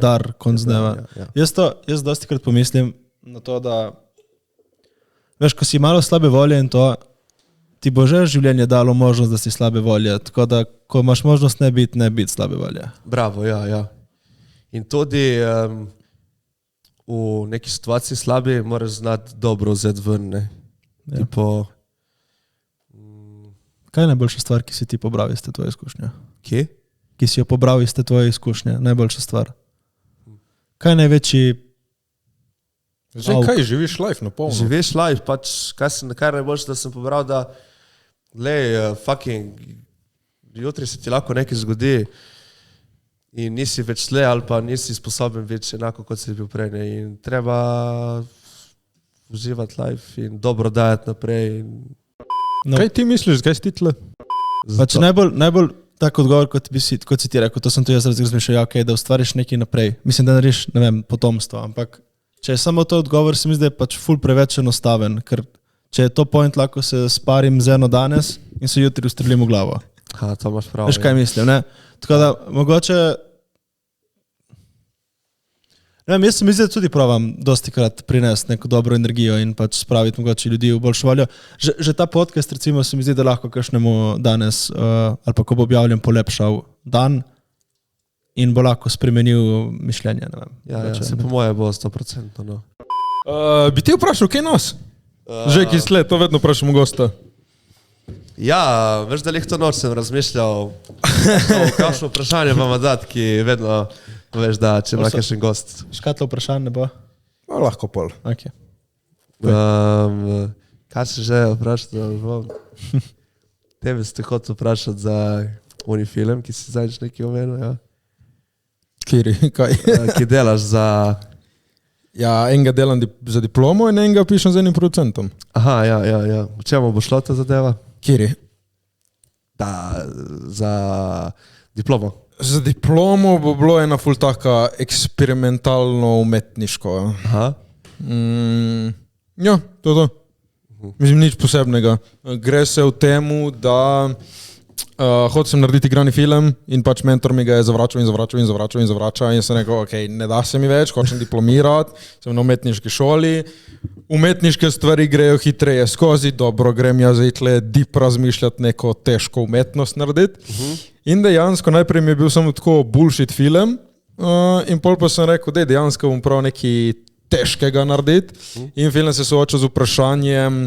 dar konc dneva. Ja. Jaz dosti krat pomislim na to, da veš, ko si malo slabe volje in to, ti bo že življenje dalo možnost, da si slabe volje. Tako da, ko imaš možnost ne biti slabe volje. Bravo, ja. In tudi v neki situaciji slabi moraš znati dobro vzeti ven. Ne? Ja. Tipo, kaj je najboljša stvar, ki si ti pobral iz te tvoje izkušnje? Kje? Ki si jo pobral iz te tvoje izkušnje, najboljša stvar. Kaj je največji... Kaj, živiš life na polno? Živiš life, pač, kaj najboljše, da sem pobral, da jutri se ti lahko nekaj zgodi in nisi več tle ali pa nisi sposoben več enako, kot si bil prej. Ne? In treba uživati life in dobro dajati naprej. No. Kaj ti misliš, kaj si ti tle? Pač najbolj tak odgovor, kot si ti rekel, to sem tu jaz razmišljal, okay, da ustvariš nekaj naprej. Mislim, da narediš, ne vem, potomstvo, ampak če je samo to odgovor, se mi zdi, da je pač ful preveč enostaven, ker če je to point, lahko se sparim z eno danes in se jutri ustrelim v glavo. To imaš prav. Veš, kaj mislim, ne? Tako da, mogoče... Ne vem, jaz se mi zdi, da tudi provam dosti krat prinesti neko dobro energijo in pač spraviti mogoče ljudi v boljšo voljo. Že ta podcast, recimo, se mi zdi, da lahko kakšnemu danes, ali pa ko bo objavljen, polepšal dan in bo lahko spremenil mišljenje. Ne vem. Ja, se po moje bo 100%. No. Bi ti vprašal, kaj nos? Že ki sled, to vedno vprašamo gosta. Ja, veš, da lihto noč sem razmišljal, kakšno vprašanje vam dati, ki vedno, veš, da če ima kakšen gost. Škatlo vprašanje bo? No, lahko pol. Okay. Kaj se že vprašati? Tebe ste hotel vprašati za unifilm, ki si zadnjič nekaj omenil, ja? Kiri, kaj? Ki delaš za... Ja, enega delam za diplomo in enega pišem z enim producentom. Aha, ja. V čemu bo šlo ta zadeva? Kiri? Da, za diplomo. Za diplomo bo bilo ena ful taka eksperimentalno umetniško. Aha. Ja, to je to. Mislim, nič posebnega. Gre se v temu, da hotel sem narediti igrani film in pač mentor mi ga je zavračal in sem rekel, ok, ne da se mi več, hočem diplomirati, sem na umetniški šoli, umetniške stvari grejo hitreje skozi, dobro, grem jaz zdaj tle deep razmišljati neko težko umetnost narediti. In dejansko najprej mi je bil samo tako bullshit film in pol pa sem rekel, dejansko bom prav nekaj težkega narediti in film se sooča z vprašanjem,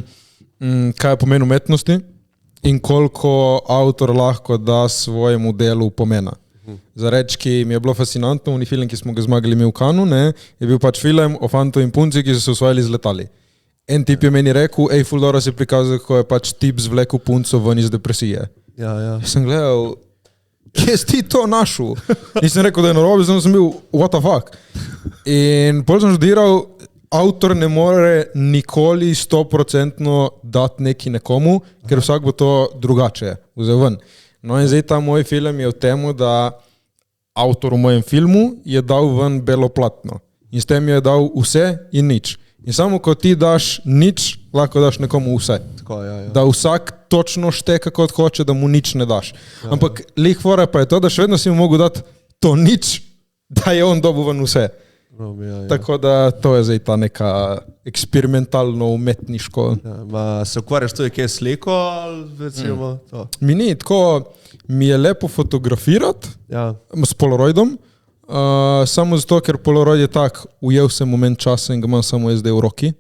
kaj je pomen umetnosti in koliko avtor lahko da svojemu delu pomena. Za reč, ki mi je bilo fascinantno, oni film, ki smo ga zmagali mi v Kanu, ne, je bil pač film o fantu in punci, ki so se osvojili z letali. En tip je meni rekel, ful dobro si prikazal, kako je pač tip zvlekel punco ven iz depresije. Ja. Sem gledal, kje si ti to našel? Nisem rekel, da je narobe, sem bil, what the fuck? In potem sem študiral, avtor ne more nikoli 100% dati neki nekomu, ker vsak bo to drugače vzel ven. No in zdaj ta moj film je v temu, da avtor v mojem filmu je dal ven belo platno. In s tem je dal vse in nič. In samo ko ti daš nič, lahko daš nekomu vse. Tako, ja. Da vsak točno šteka kot hoče, da mu nič ne daš. Ampak lih fora pa je to, da še vedno si mu mogel dati to nič, da je on dobil ven vse. Ja. Tako da to je zdaj ta neka eksperimentalno umetniško. Se ukvarjaš tudi kaj sliko ali recimo to? Mi ni, tako mi je lepo fotografirati s polaroidom, samo zato, ker polaroid je tak, ujel sem moment časa in ga imam samo SD v roki.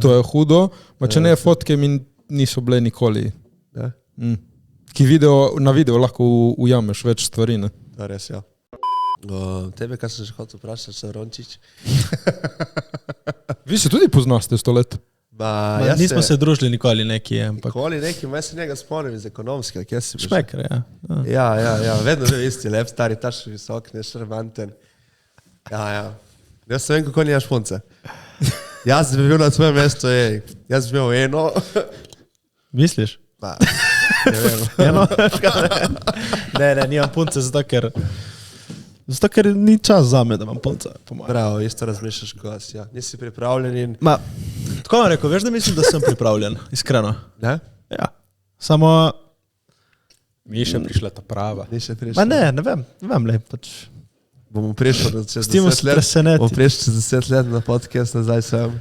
To je hudo, če ne fotke mi niso bile nikoli. Ki na video lahko ujameš več stvari. Ne? To je res, ja. Tebe, kaj sem že hotel vprašati, Rončič? Vi se tudi poznaste 100 let? Nismo se družili nikoli neki. Nikoli neki, jaz se njega spomnim iz ekonomske. Šmekar, ja. Ja, vedno je isti, lep, stari, taš visok, nešarmanten. Ja. Jaz se vem, kako nimaš punce. Jaz bi bil na tvojem mestu, jaz bi imel eno. Misliš? Ne vem. Eno? Ne, nimam punce, zato ker ni čas za me, da imam punce. Bravo, isto razmišljaš kot jaz. Ja. Nisi pripravljen in... Tako vam rekel, veš, da mislim, da sem pripravljen, iskreno. Ne? Ja. Samo... Mi še prišla ta prava. Ne vem, le, pač... Bomo prišli čez 10 let na podcast, nazaj sem.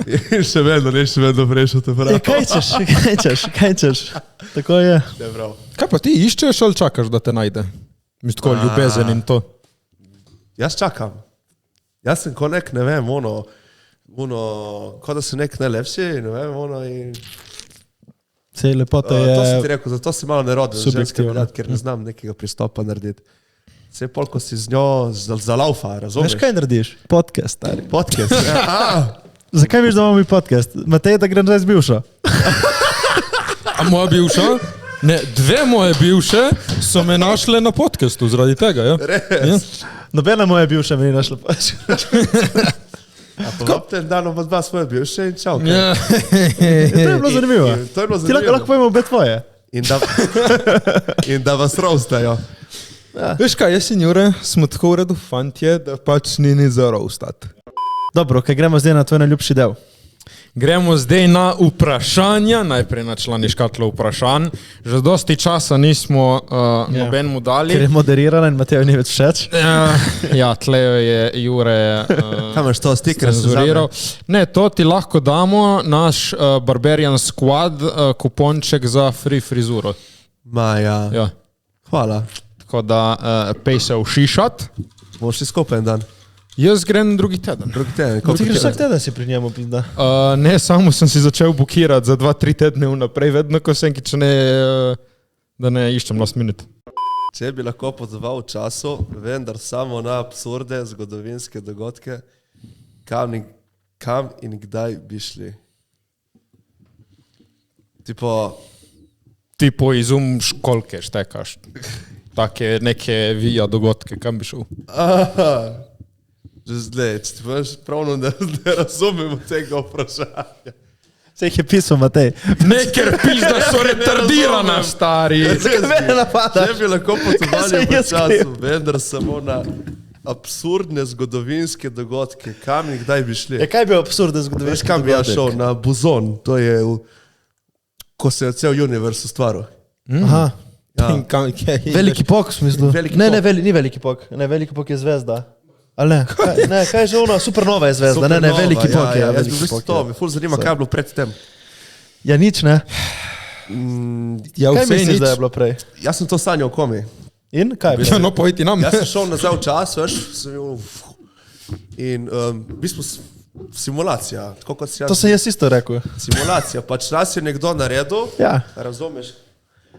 In še vedno prišel to pravo. Kaj češ? Tako je. Kaj pa ti iščeš ali čakaš, da te najde? Mislim, tako ljubezen in to. Jaz čakam. Jaz sem ko nek, ne vem, ko da sem nek najlepši, ne vem, in... Sej lepota je... To si ti rekel, zato si malo neroden, ker ne znam nekega pristopa narediti. Sej pol, ko si z njo zalaufa, razumeš? Veš, kaj narediš? Podcast, stari. Podcast, ja. Zakaj veš, da imamo mi podcast? Matej, da grem zdaj z bivšo. A moja bivša? Ne, 2 moje bivše so me našle na podcastu zaradi tega, ja. Res? Nobena moja bivša me ni našla podcastu. Povabite dan ob 2 svoje bivše in čau. To je bilo zanimivo. Ti lahko povemo obe tvoje. In da vas roastajo. Veš kaj, jaz in Jure smo tako v redu fantje, da pač ni nič za roastat. Dobro, kaj gremo zdaj na tvoj najljubši del? Gremo zdaj na vprašanja, najprej na člani škatlo vprašanj. Že dosti časa nismo nobenemu dali. Ker je moderirana in Matejo ni več všeč. Ja, tlejo je Jure Kaj imaš to, stiker cenzuriral. Ne, to ti lahko damo, naš Barbarian Squad, kuponček za free frizuro. Maja. Ja. Hvala. Tako da pej se ušišat. Boš šli skupaj en dan? Jaz grem drugi teden. Ti greš vsak teden si pri njemu pizda? Ne, samo sem si začel bukirati za 2-3 tedne vnaprej, vedno ko sem, če ne, da ne iščem last minute. Če bi lahko potoval v času, vendar samo na absurde zgodovinske dogodke, kam in kdaj bi šli? Tipo izum školke štekaš. Take neke vija dogodke, kam bi šel? Že zdaj, če ti boš pravno ne razumemo tega vprašanja. Se jih je pisal Matej. Ne, ker pizda so retardirana, stari. Če bi lahko potovali v času, vendar samo na absurdne zgodovinske dogodke, kam in kdaj bi šli? Kaj bi absurdne zgodovinske dogodke? Kam bi ja šel? Na Buzon, to je, ko se je cel univerz ustvaril. Aha. Ja. Veliki pok, v smislu. Ne, ni veliki pok. Ne, veliki pok je zvezda. Ali ne? Kaj je že ono? Supernova je zvezda. Ne, veliki pok je. Jaz bi to, me ful zanima, kaj je bilo pred tem. Ja, nič, ne? Ja, kaj misliš, nič. da je bilo prej? Jaz sem to sanjal komi. In kaj je bilo? Ja, no, povedi nam. Jaz sem šel nazaj v čas, veš, in v bistvu simulacija. To sem jaz isto rekel. Simulacija, pač nas je nekdo naredil, ja. Razumeš?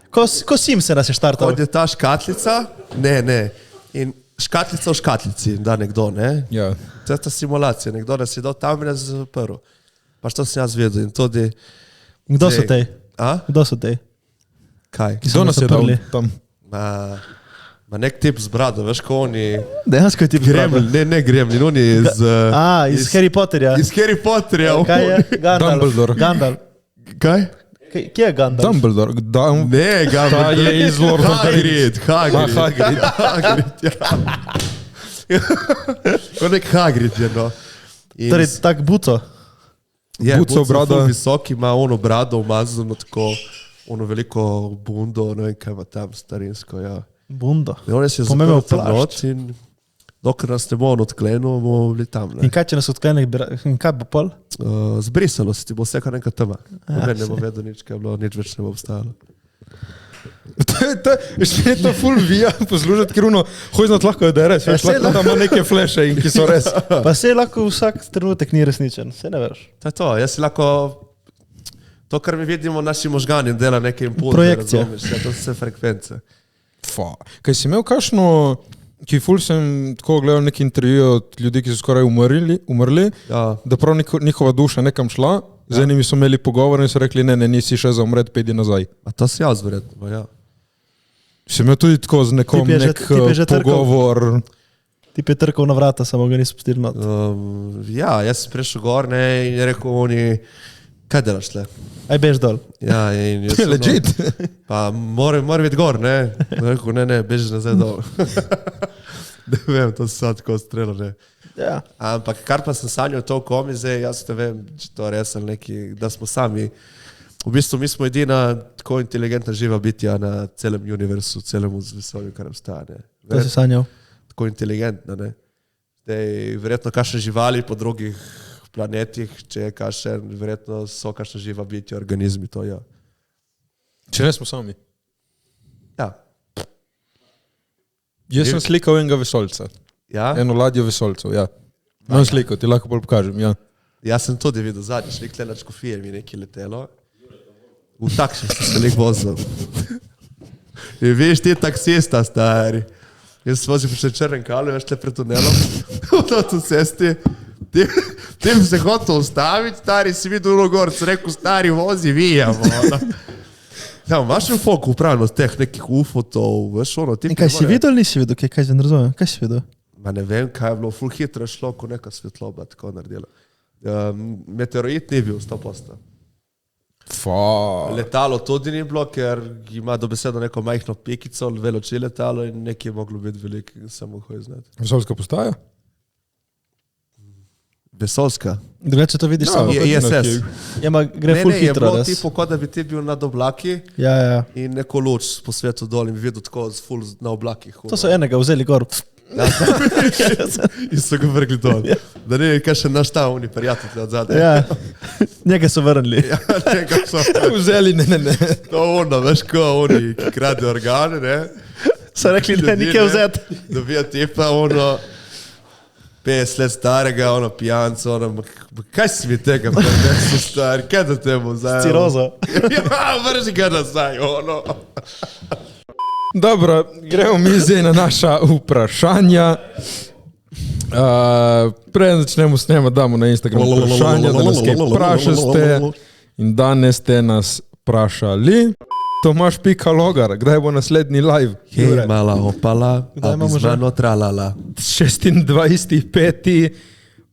Ko Sim se nas je štartal. Kod je ta škatlica, ne, in škatlica v škatlici, da nekdo, ne? Ja. To je ta simulacija, nekdo nas je dal tam in nas zaprl. Pa što sem jaz vedel in tudi... Kdo so te? Kdo so te? Kaj? Kdo nas je dal tam? Ma nek tip z brado, veš, ko oni... Dejansko je tip Gremlin, ne Gremlin, oni iz Harry Potterja. Iz Harry Potterja. Kaj je? Dumbledore. Gandalf. Kaj? Kje je Gandalf? Dumbledore. Ne, Gandalf. Ta je iz Lord of the Rings. Hagrid, ja. Ko nek Hagrid je, no. Torej, tak buco. Je, Buco brada. Visok ima ono brado umazano tako, ono veliko bundo, ne vem kaj ima tam starinsko, ja. Bundo. In on je se zaprl tam noč in dokler nas ne bo on odklenil, bomo bili tam. In kaj, če nas odklene, in kaj bo pol? Zbrisalo se ti bo vse kar nekaj tema. Ne bo vedel nič, kaj je bilo, nič več ne bo obstajalo. Še je to ful vija poslušati, ker ono, hoj znat lahko je da je res, veš, lahko da ima neke fleše in ki so res. Pa se lahko vsak trenutek ni resničen, se ne veš. To je to, jaz si lahko, to kar mi vidimo, naši možgani dela neke impulse, projekcije. Razumeš, ja, to so vse frekvence. Kaj si imel kakšno, ki ful sem tako gledal neki intervju od ljudi, ki so skoraj umrli, Ja. da prav njihova duša nekam šla, z enimi so imeli pogovor in so rekli, ne, nisi še za umret, pedi nazaj. A to si jaz verjetno, ja. Si imel tudi tako z nekom Tip je že- nek tip je že trkal. pogovor. Tip je trkal na vrata, samo ga niso pustili not. Ja, jaz sem prišel gor, ne, in je rekel oni, kaj delaš tle? Aj bež dol. Ja, in jaz sem, Legit. pa mora biti gor, ne. Rekel, ne, beži nazaj dol. Ne vem, to se sad tako strelo, ne. Ja. Ampak kar pa sem sanjal to v komi, zdaj jaz ne vem, če to res ali neki, da smo sami. V bistvu mi smo edina tako inteligentna živa bitja na celem univerzu, celem vesolju, kar obstaja. To si sanjal. Tako inteligentna, ne. Zdaj, verjetno kakšne živali po drugih planetih, če je kakšen, verjetno so kakšne živa bitja, organizmi, to ja. Če ne smo sami. Ja. Jaz sem slikal enega vesoljca. Ja? Eno ladjo vesoljcev, ja. Imam sliko, ti lahko bolj pokažem, ja. Jaz sem tudi videl zadnjič, nekaj na Škofije mi je nekaj letelo. V takšnih sem se nek vozil. In veš, ti taksista, stari. Jaz sem vozil še črnen kalu, veš, tle pred tunelom. V to cesti. Ti bi se hotel ustaviti, stari, si videl uro gor, sem rekel, stari, vozi, vijamo. Ja, imaš v foku upravljeno teh nekih ufotov, veš, ono. In kaj si videl ali nisi videl? Kaj se ne razumem? Kaj si videl? Ma ne vem, kaj je bilo, ful hitro je šlo, ko neka svetloba tako naredila. Meteorit ni bil 100%. Letalo tudi ni bilo, ker ima dobesedno neko majhno pikico, veloči letalo in nekaj je moglo biti veliko, samo hoj znati. Vesoljska postaja? Vesoljska? Drugače to vidiš samo. Je ISS. Ja, ma gre ful Ne, je hitro. bilo res. tipo, kot da bi ti bil nad oblaki Ja. in neko luč po svetu dol in bi videl tako ful na oblakih. To so enega vzeli gor. In so ga vrgli dol. Da ne, kaj še naš ta oni prijatelj od zadaj. Ja. Njega so vrnili. Ja, nekaj so. Vzeli, ne. To ono, veš, ko oni, ki krade organe, ne. So rekli, da nikaj vzeti. Dobija tipa, ono, 50 let starega, ono, pijanco, ono, kaj si mi tega, pa ne so stari, kaj da temu zdaj? Cirozo. Ja, vrži ga nazaj, ono. Dobro, gremo mi zdaj na naša vprašanja. Preden začnemo snemati, damo na Instagram vprašanja, da nas kaj vprašaste. In danes ste nas vprašali. Tomaš Pika Logar, kdaj bo naslednji live? Hej, mala opala, Kdaj a bi imamo z mano tralala. 26.5.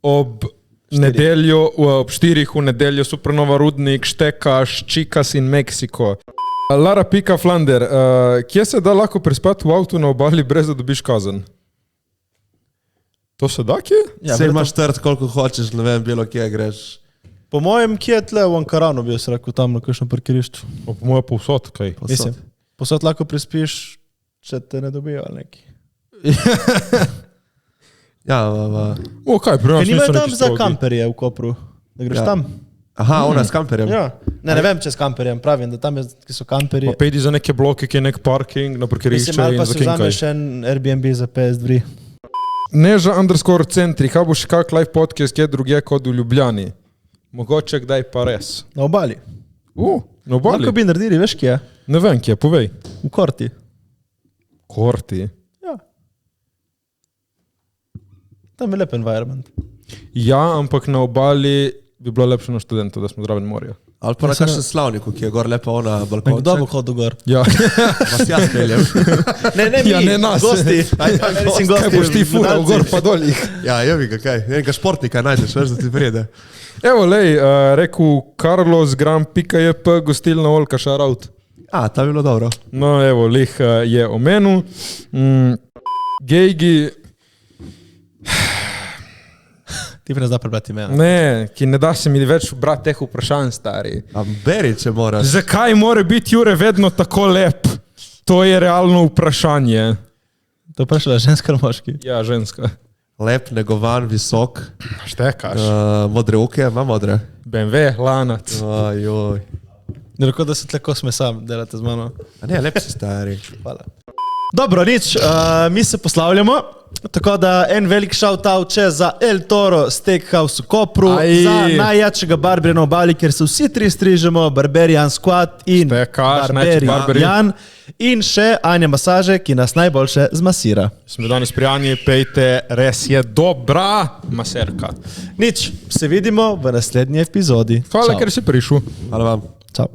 ob nedeljo, ob 4 v nedeljo, Supernova Rudnik, Štekaš, Čikas in Meksiko. Lara Pika Flander, kje se da lahko prespati v avtu na obali, brez da dobiš kazen? To se da kje? Ja, Sej verjetno- imaš trd, koliko hočeš, ne vem, bilo kje greš. Po mojem, kje je tle v Ankaranu, bi jaz rekel, tam na kakšnem parkirišču. Po mojem povsod, kaj? Mislim, posod lahko prespiš, če te ne dobijo ali neki. Ja, O, kaj, pri nas Ker nimajo niso tam neki za strogi. kamperje v Kopru, da greš Ja. tam. aha, ona s kamperjem. Ja. Ne vem, če s kamperjem, pravim, da tam je, ki so kamperji. Pa pejdi za neke bloke, ki je nek parking na parkirišče Mislim, ali in pa za si kinkaj. vzameš en Airbnb za PS2. Neža_centri, kaj boš kak live podcast, kje drugje kot v Ljubljani? Mogoče kdaj pa res. Na obali. Na obali? Lahko bi naredili, veš kje? Ne vem, kje, povej. V Korti. Korti. Ja. Tam je lep environment. Ja, ampak na obali bi bilo lepše na študentu, da smo zraven morja. Ali pa na kakšen slavniku, ki je gor lepa ona balkonček. Kdo bo hodil gor? Ja. Vas jaz peljem. Ne, mi, Ja, ne nas. gosti. Mislim, gosti. Kaj boš ti fural gor pa dolih? Ja, jevi ga kaj. Nekega športnika najdeš, veš, da ti pride. Evo, lej, rekel Carlos Gram.jp, gostilna Olka, šaraut. Ta bi bilo dobro. No, evo, lih je omenil. Gejgi, Ti pa ne zna prebrati imena. ne, ki ne da se mi več brati teh vprašanj, stari. Beri, če moraš. Zakaj mora biti Jure vedno tako lep? To je realno vprašanje. To je vprašala ženska ali moški? Ja, ženska. Lep, negovan, visok. Štekaš. Modre oke, ima modre. BMW, lanac. Ojoj. Ne reko, da se tleko sme sam, delate z mano. A ne, lep si stari. Hvala. Dobro, nič, mi se poslavljamo. Tako da en velik shout-out če za El Toro Steakhouse v Kopru, za najjačega barbera na obali, kjer se vsi tri strižemo, Barberian Squad in Barberian. In še Anja Masaže, ki nas najboljše zmasira. Smo danes pri Anji, pejte, res je dobra maserka. Nič, se vidimo v naslednji epizodi. Hvala, Čau. ker si prišel. Hvala vam. Čau.